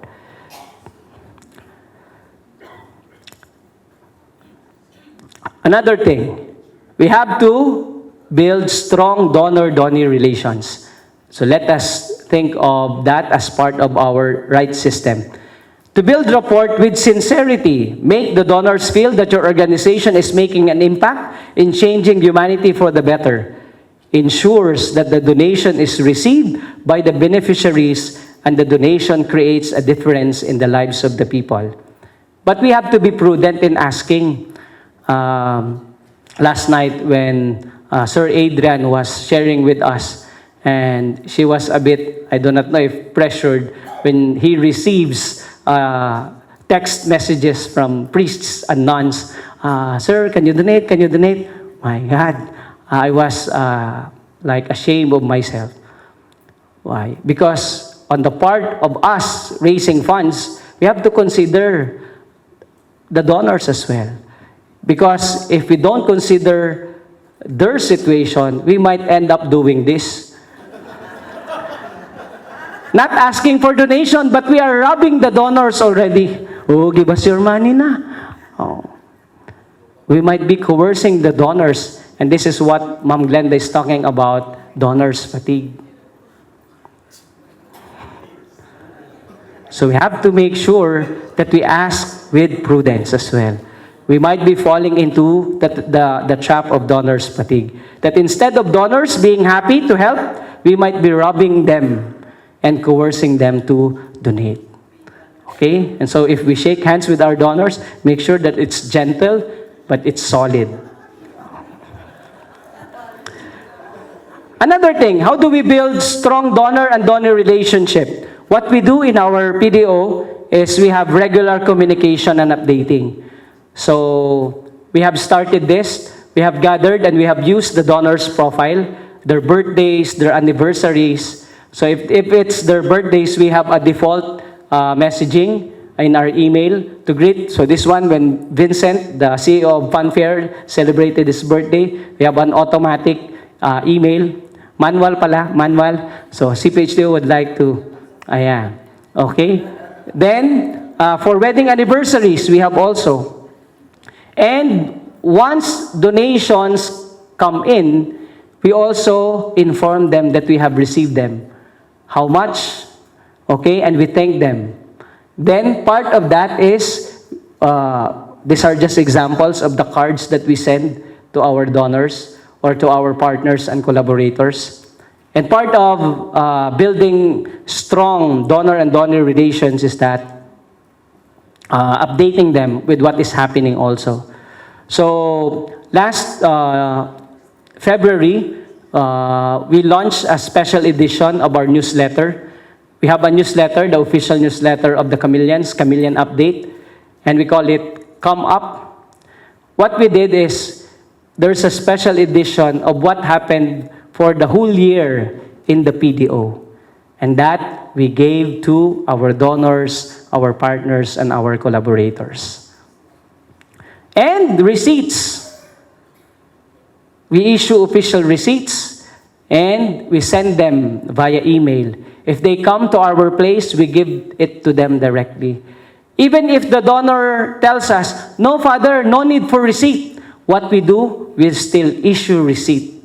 Another thing, we have to build strong donor-donee relations. So let us think of that as part of our right system. To build rapport with sincerity, make the donors feel that your organization is making an impact in changing humanity for the better. Ensures that the donation is received by the beneficiaries and the donation creates a difference in the lives of the people. But we have to be prudent in asking. Last night when Sir Adrian was sharing with us, and she was a bit, I do not know if pressured, when he receives text messages from priests and nuns, Sir, can you donate? Can you donate? My God, I was like ashamed of myself. Why? Because on the part of us raising funds, we have to consider the donors as well. Because if we don't consider their situation, we might end up doing this. Not asking for donation, but we are robbing the donors already. Oh, give us your money na. Oh. We might be coercing the donors. And this is what Ma'am Glenda is talking about, donors fatigue. So we have to make sure that we ask with prudence as well. We might be falling into the trap of donors fatigue. That instead of donors being happy to help, we might be robbing them and coercing them to donate. Okay? And so if we shake hands with our donors, make sure that it's gentle, but it's solid. Another thing, how do we build strong donor and donor relationship? What we do in our PDO is we have regular communication and updating. So we have started this, we have gathered and we have used the donors' profile, their birthdays, their anniversaries. So if it's their birthdays, we have a default messaging in our email to greet. So this one, when Vincent, the CEO of Funfair, celebrated his birthday, we have an automatic email. Manual pala, manual. So CPHTO would like to, ayan. Okay? Then, for wedding anniversaries, we have also. And once donations come in, we also inform them that we have received them. How much? Okay, and we thank them. Then part of that is These are just examples of the cards that we send to our donors or to our partners and collaborators. And part of building strong donor and donor relations is that updating them with what is happening also. So last February, we launched a special edition of our newsletter. We have a newsletter, the official newsletter of the Chameleons, Chameleon Update, and we call it Come Up. What we did is, there's a special edition of what happened for the whole year in the PDO. And that we gave to our donors, our partners, and our collaborators. And receipts. We issue official receipts and we send them via email. If they come to our place, we give it to them directly. Even if the donor tells us, no, Father, no need for receipt, what we do, we'll still issue receipt.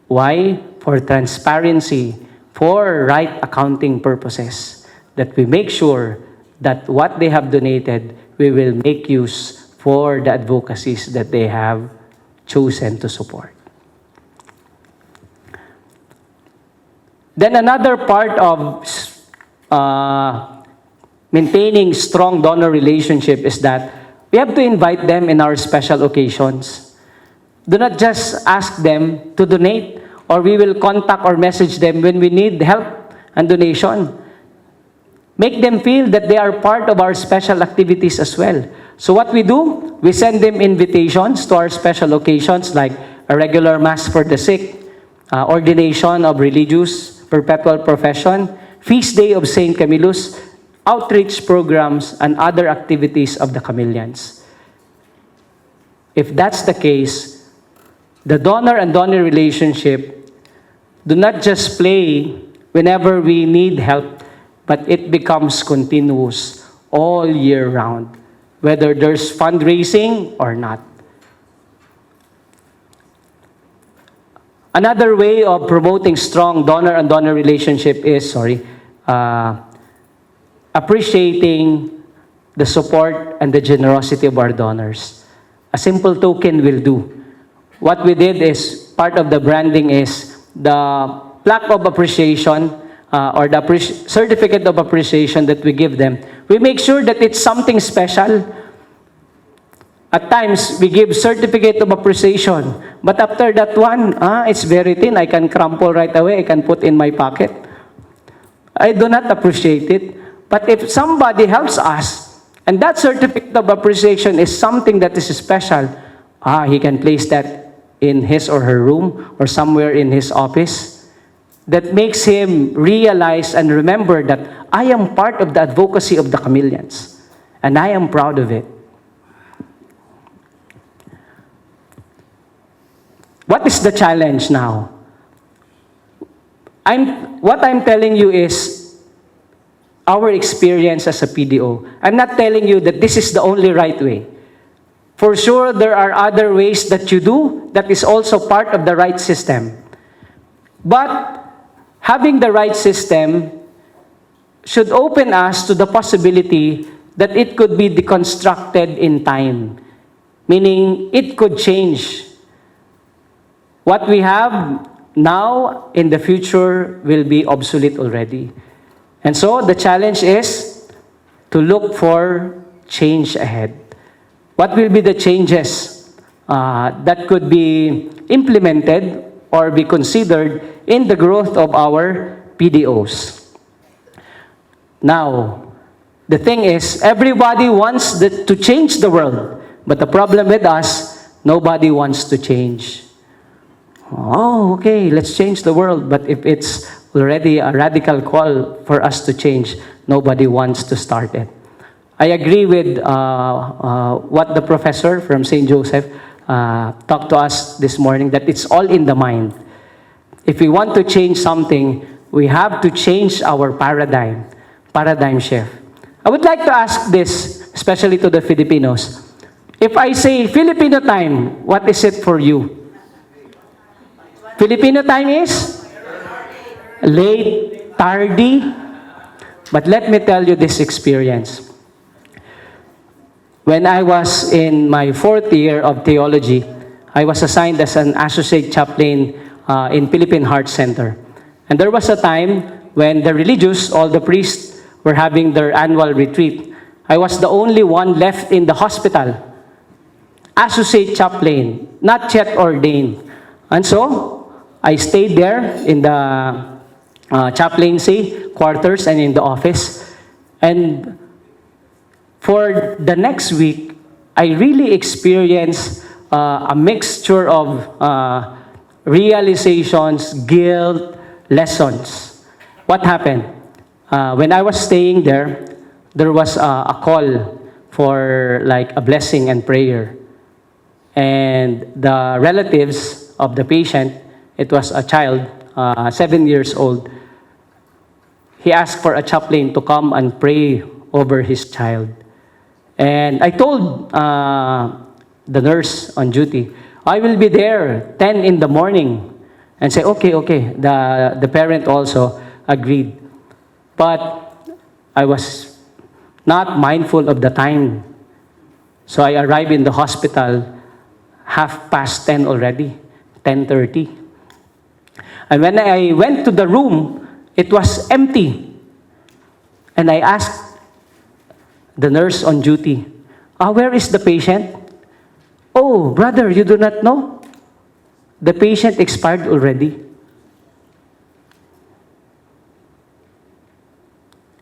Why? For transparency, for right accounting purposes, that we make sure that what they have donated, we will make use for the advocacies that they have chosen to support. Then another part of maintaining strong donor relationship is that we have to invite them in our special occasions. Do not just ask them to donate, or we will contact or message them when we need help and donation. Make them feel that they are part of our special activities as well. So what we do, we send them invitations to our special occasions like a regular mass for the sick, ordination of religious, perpetual profession, feast day of Saint Camillus, outreach programs, and other activities of the Chameleons. If that's the case, the donor and donor relationship do not just play whenever we need help, but it becomes continuous all year round, whether there's fundraising or not. Another way of promoting strong donor and donor relationship is, appreciating the support and the generosity of our donors. A simple token will do. What we did is, part of the branding is the plaque of appreciation or the certificate of appreciation that we give them. We make sure that it's something special. At times, we give certificate of appreciation. But after that one, it's very thin. I can crumple right away. I can put in my pocket. I do not appreciate it. But if somebody helps us, and that certificate of appreciation is something that is special, he can place that in his or her room or somewhere in his office. That makes him realize and remember that I am part of the advocacy of the Chameleons. And I am proud of it. What is the challenge now? What I'm telling you is our experience as a PDO. I'm not telling you that this is the only right way. For sure, there are other ways that you do that is also part of the right system. But having the right system should open us to the possibility that it could be deconstructed in time. Meaning, it could change. What we have now in the future will be obsolete already. And so the challenge is to look for change ahead. What will be the changes that could be implemented or be considered in the growth of our PDOs? Now, the thing is, everybody wants to change the world. But the problem with us, nobody wants to change. Oh, okay, let's change the world. But if it's already a radical call for us to change, nobody wants to start it. I agree with what the professor from St. Joseph talked to us this morning, that it's all in the mind. If we want to change something, we have to change our paradigm shift. I would like to ask this, especially to the Filipinos. If I say Filipino time, what is it for you? Filipino time is? Late, tardy. But let me tell you this experience. When I was in my fourth year of theology, I was assigned as an associate chaplain in Philippine Heart Center. And there was a time when the religious, all the priests, were having their annual retreat. I was the only one left in the hospital, associate chaplain, not yet ordained. And so, I stayed there in the chaplaincy quarters and in the office. And for the next week, I really experienced a mixture of realizations, guilt, lessons. What happened? When I was staying there was a call for like a blessing and prayer. And the relatives of the patient, it was a child, 7 years old, he asked for a chaplain to come and pray over his child. And I told the nurse on duty, I will be there 10 in the morning. And say, okay. The parent also agreed. But I was not mindful of the time. So I arrived in the hospital 10:30 already, 10:30. And when I went to the room, it was empty. And I asked the nurse on duty, where is the patient? Oh, brother, you do not know? The patient expired already.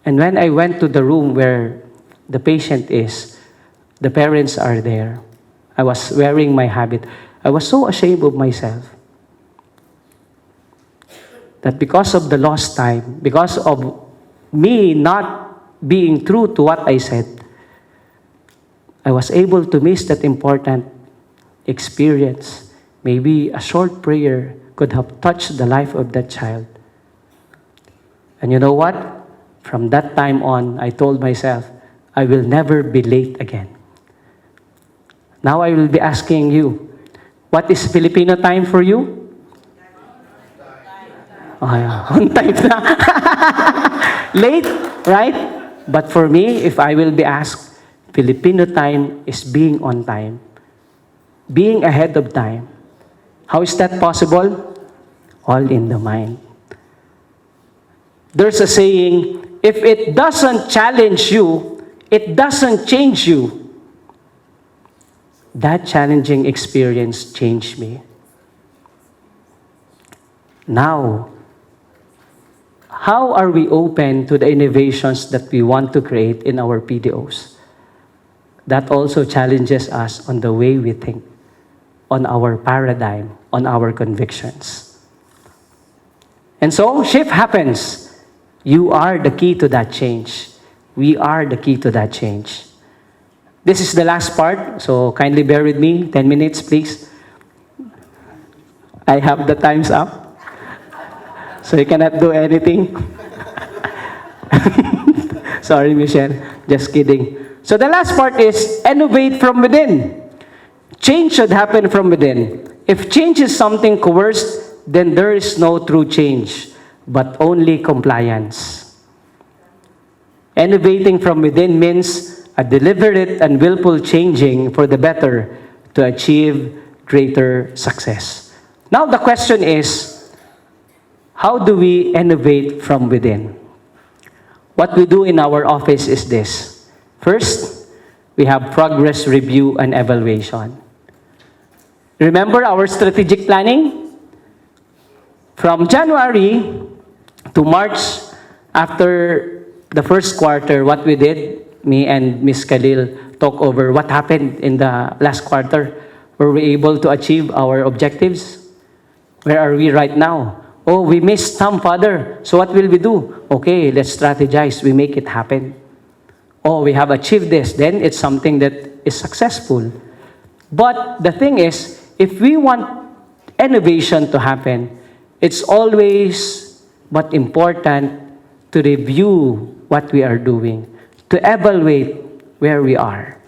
And when I went to the room where the patient is, the parents are there. I was wearing my habit. I was so ashamed of myself that because of the lost time, because of me not being true to what I said, I was able to miss that important experience. Maybe a short prayer could have touched the life of that child. And you know what? From that time on, I told myself, I will never be late again. Now I will be asking you, what is Filipino time for you? On time na. Late, right? But for me, if I will be asked, Filipino time is being on time. Being ahead of time. How is that possible? All in the mind. There's a saying, if it doesn't challenge you, it doesn't change you. That challenging experience changed me. Now, how are we open to the innovations that we want to create in our PDOs? That also challenges us on the way we think, on our paradigm, on our convictions. And so, shift happens. You are the key to that change. We are the key to that change. This is the last part, so kindly bear with me. 10 minutes, please. I have the times up, so you cannot do anything. Sorry, Michelle. Just kidding. So the last part is innovate from within. Change should happen from within. If change is something coerced, then there is no true change, but only compliance. Innovating from within means a deliberate and willful changing for the better to achieve greater success. Now the question is, how do we innovate from within? What we do in our office is this. First, we have progress review and evaluation. Remember our strategic planning? From January to March, after the first quarter, what we did, me and Ms. Khalil talk over what happened in the last quarter. Were we able to achieve our objectives? Where are we right now? Oh, we missed some, Father. So what will we do? Okay, let's strategize. We make it happen. Oh, we have achieved this. Then it's something that is successful. But the thing is, if we want innovation to happen, it's always but important to review what we are doing, to evaluate where we are.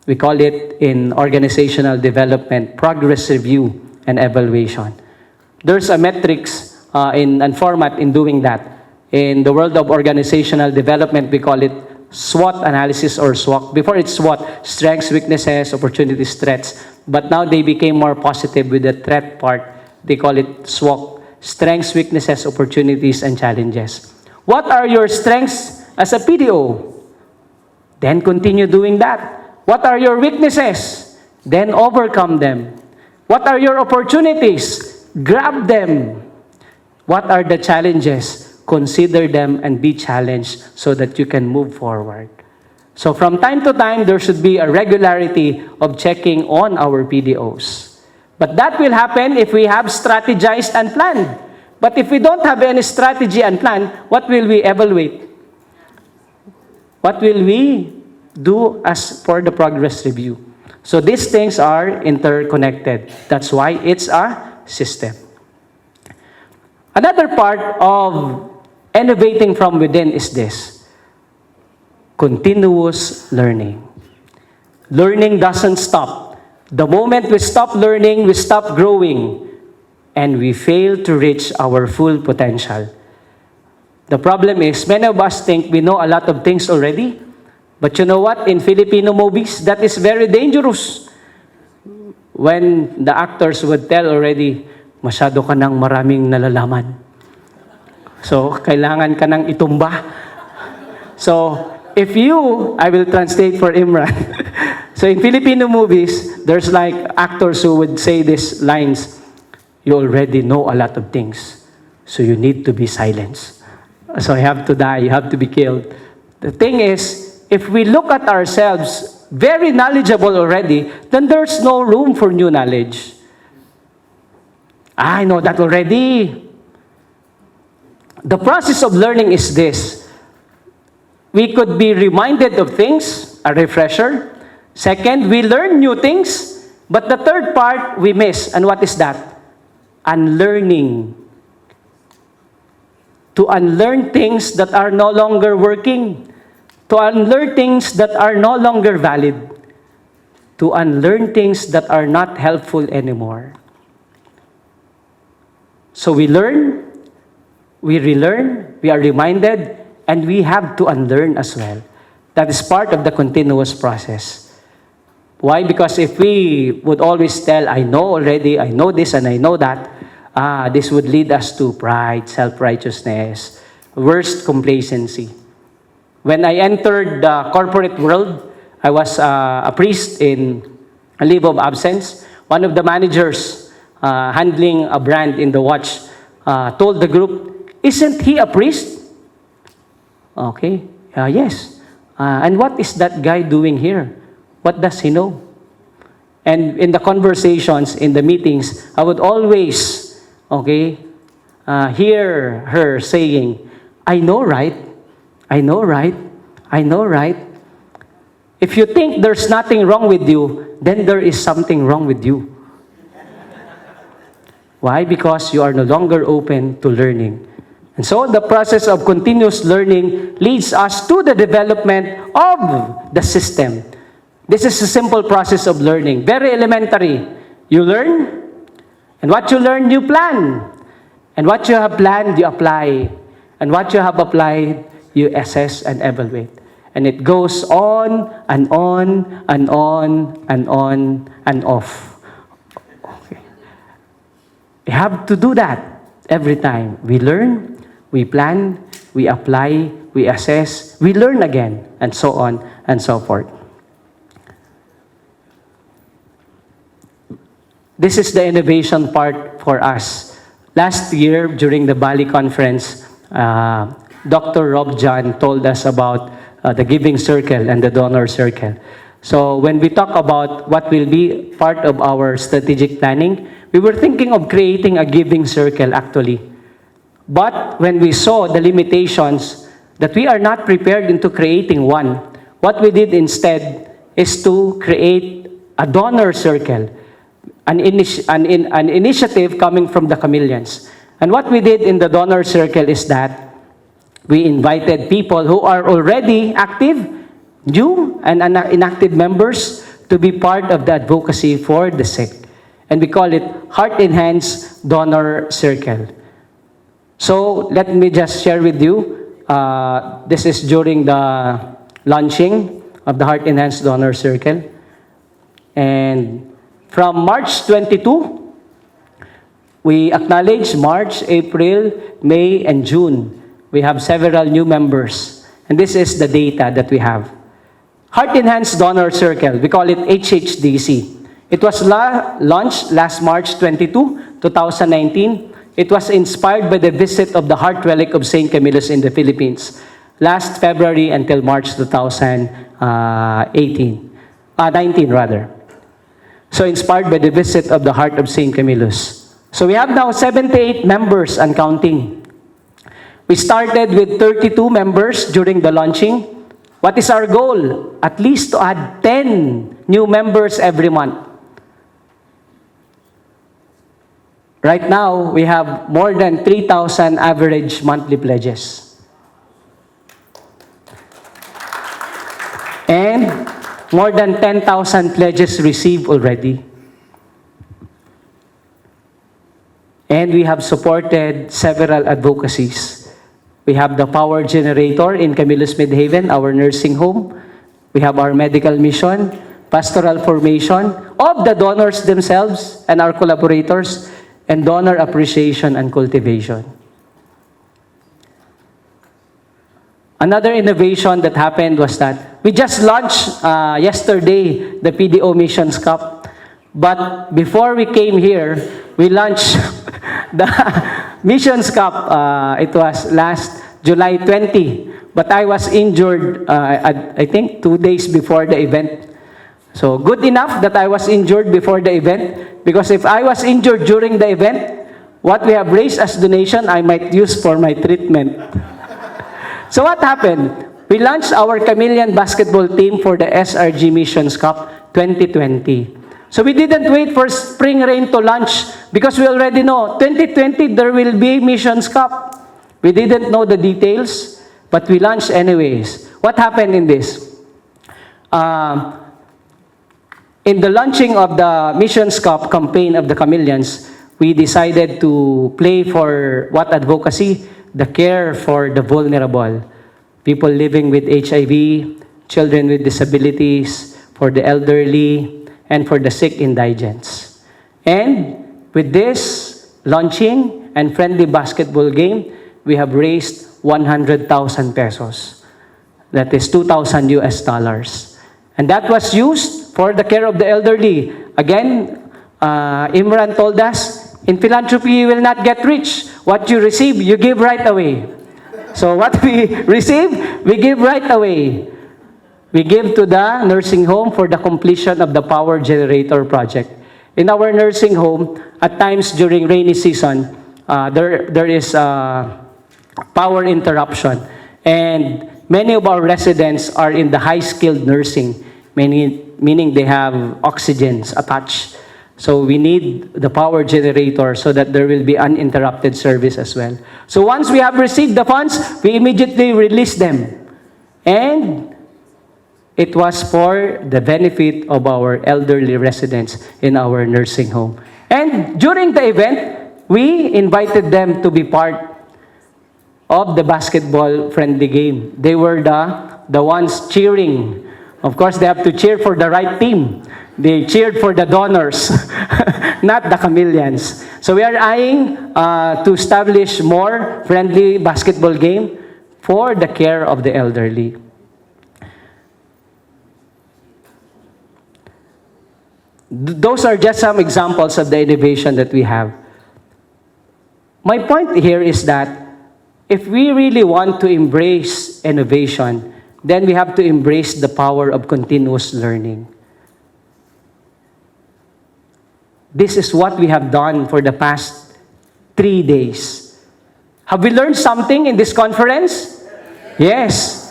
We call it in organizational development, progress review and evaluation. There's a metrics and format in doing that. In the world of organizational development, we call it SWOT analysis or SWOT. Before it's SWOT, strengths, weaknesses, opportunities, threats. But now they became more positive with the threat part. They call it SWOT, strengths, weaknesses, opportunities, and challenges. What are your strengths as a PDO? Then continue doing that. What are your weaknesses? Then overcome them. What are your opportunities? Grab them. What are the challenges? Consider them and be challenged so that you can move forward. So from time to time, there should be a regularity of checking on our PDOs. But that will happen if we have strategized and planned. But if we don't have any strategy and plan, what will we evaluate? What will we do as for the progress review? So these things are interconnected. That's why it's a system. Another part of innovating from within is this: continuous learning. Learning doesn't stop. The moment we stop learning, we stop growing, and we fail to reach our full potential. The problem is, many of us think we know a lot of things already. But you know what? In Filipino movies, that is very dangerous. When the actors would tell already, masyado ka nang maraming nalalaman. So, kailangan ka nang itumba. So, if you, I will translate for Imran. So, in Filipino movies, there's like actors who would say these lines, you already know a lot of things, so you need to be silenced. So, you have to die, you have to be killed. The thing is, if we look at ourselves very knowledgeable already, then there's no room for new knowledge. I know that already. The process of learning is this. We could be reminded of things, a refresher. Second, we learn new things. But the third part, we miss. And what is that? Unlearning. To unlearn things that are no longer working. To unlearn things that are no longer valid. To unlearn things that are not helpful anymore. So we learn, we relearn, we are reminded, and we have to unlearn as well. That is part of the continuous process. Why? Because if we would always tell, I know already, I know this and I know that, this would lead us to pride, self-righteousness, worst, complacency. When I entered the corporate world, I was a priest in a leave of absence. One of the managers handling a brand in the watch told the group, isn't he a priest? Okay, yes. And what is that guy doing here? What does he know? And in the conversations, in the meetings, I would always, hear her saying, I know, right? I know, right? I know, right? If you think there's nothing wrong with you, then there is something wrong with you. Why? Because you are no longer open to learning. And so the process of continuous learning leads us to the development of the system. This is a simple process of learning, very elementary. You learn, and what you learn, you plan. And what you have planned, you apply. And what you have applied, you assess and evaluate. And it goes on and on and on and on and off. Okay. We have to do that every time. We learn, we plan, we apply, we assess, we learn again, and so on and so forth. This is the innovation part for us. Last year, during the Bali conference, Dr. Rob John told us about the giving circle and the donor circle. So when we talk about what will be part of our strategic planning, we were thinking of creating a giving circle actually. But when we saw the limitations that we are not prepared into creating one, what we did instead is to create a donor circle, an initiative coming from the chameleons. And what we did in the donor circle is that we invited people who are already active, new and inactive members to be part of the advocacy for the sick. And we call it Heart in Hands Donor Circle. So let me just share with you, this is during the launching of the Heart Enhanced Donor Circle. And from March 22, we acknowledge March, April, May, and June. We have several new members. And this is the data that we have. Heart Enhanced Donor Circle, we call it HHDC. It was launched last March 22, 2019. It was inspired by the visit of the Heart Relic of St. Camillus in the Philippines last February until March 19 rather. So inspired by the visit of the Heart of St. Camillus. So we have now 78 members and counting. We started with 32 members during the launching. What is our goal? At least to add 10 new members every month. Right now, we have more than 3,000 average monthly pledges. And more than 10,000 pledges received already. And we have supported several advocacies. We have the power generator in Camillus Midhaven, our nursing home. We have our medical mission, pastoral formation of the donors themselves and our collaborators, and donor appreciation and cultivation. Another innovation that happened was that we just launched yesterday the PDO Missions Cup. But before we came here, we launched the Missions Cup. It was last July 20. But I was injured, I think, 2 days before the event. So good enough that I was injured before the event, because if I was injured during the event, what we have raised as donation, I might use for my treatment. So what happened? We launched our Chameleon basketball team for the SRG Missions Cup 2020. So we didn't wait for spring rain to launch because we already know 2020 there will be Missions Cup. We didn't know the details, but we launched anyways. What happened in this? In the launching of the Missions Cup campaign of the Chameleons, we decided to play for what advocacy? The care for the vulnerable. People living with HIV, children with disabilities, for the elderly, and for the sick indigents. And with this launching and friendly basketball game, we have raised 100,000 pesos. That is 2,000 US dollars. And that was used for the care of the elderly. Again, Imran told us, in philanthropy, you will not get rich. What you receive, you give right away. So what we receive, we give right away. We give to the nursing home for the completion of the power generator project. In our nursing home, at times during rainy season, there is power interruption. And many of our residents are in the high-skilled nursing, meaning they have oxygens attached. So we need the power generator so that there will be uninterrupted service as well. So once we have received the funds, we immediately release them. And it was for the benefit of our elderly residents in our nursing home. And during the event, we invited them to be part of the basketball-friendly game. They were the ones cheering. Of course, they have to cheer for the right team. They cheered for the donors, not the chameleons. So we are eyeing to establish more friendly basketball game for the care of the elderly. Those are just some examples of the innovation that we have. My point here is that if we really want to embrace innovation, then we have to embrace the power of continuous learning. This is what we have done for the past 3 days. Have we learned something in this conference? Yes.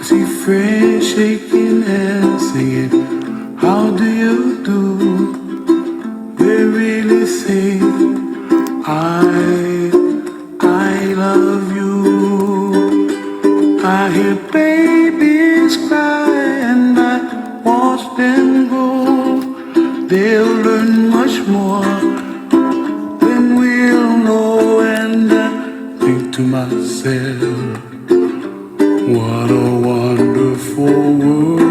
see friends shaking hands, singing, how do you do? They really say, I love you. I hear babies cry and I watch them grow. They'll learn much more than we'll know. And I think to myself, what a wonderful world.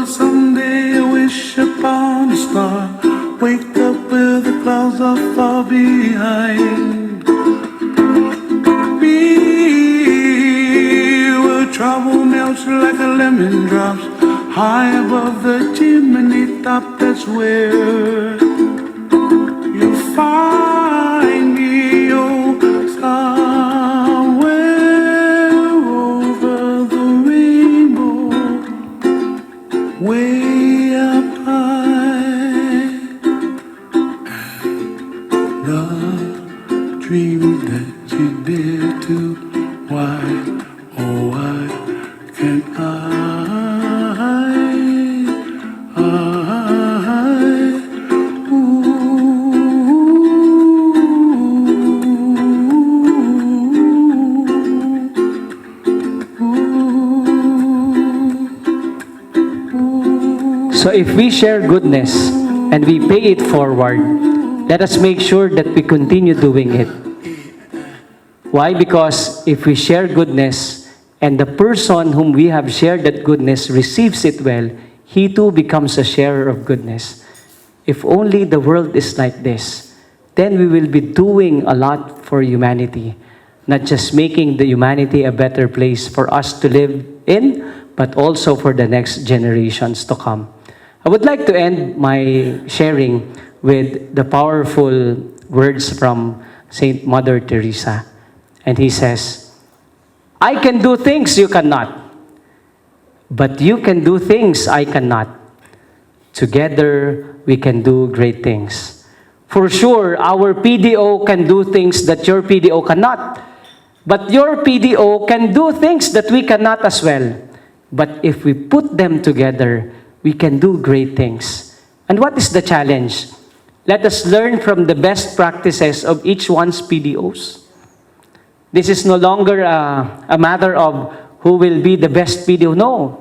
Someday I wish upon a star, wake up where the clouds are far behind me, where trouble melts like a lemon drops high above the chimney top. That's where you'll find me, oh, somewhere over the rainbow, way up high. The dream that you dare to, why, oh why can't So if we share goodness and we pay it forward, let us make sure that we continue doing it. Why? Because if we share goodness and the person whom we have shared that goodness receives it well, he too becomes a sharer of goodness. If only the world is like this, then we will be doing a lot for humanity, not just making the humanity a better place for us to live in, but also for the next generations to come. I would like to end my sharing with the powerful words from Saint Mother Teresa. And he says, I can do things you cannot, but you can do things I cannot. Together, we can do great things. For sure, our PDO can do things that your PDO cannot, but your PDO can do things that we cannot as well. But if we put them together, we can do great things. And what is the challenge? Let us learn from the best practices of each one's PDOs. This is no longer a matter of who will be the best PDO. No.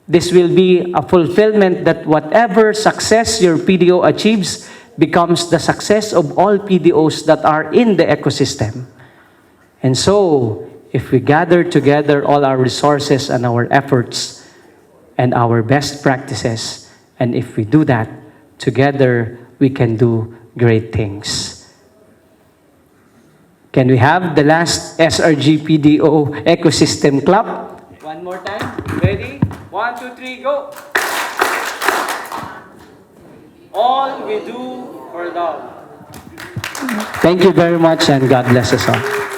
This will be a fulfillment that whatever success your PDO achieves becomes the success of all PDOs that are in the ecosystem. And so, if we gather together all our resources and our efforts and our best practices, and if we do that, together we can do great things. Can we have the last SRG PDO ecosystem clap? One more time. Ready? 1, 2, 3, go! All we do for love. Thank you very much, and God bless us all.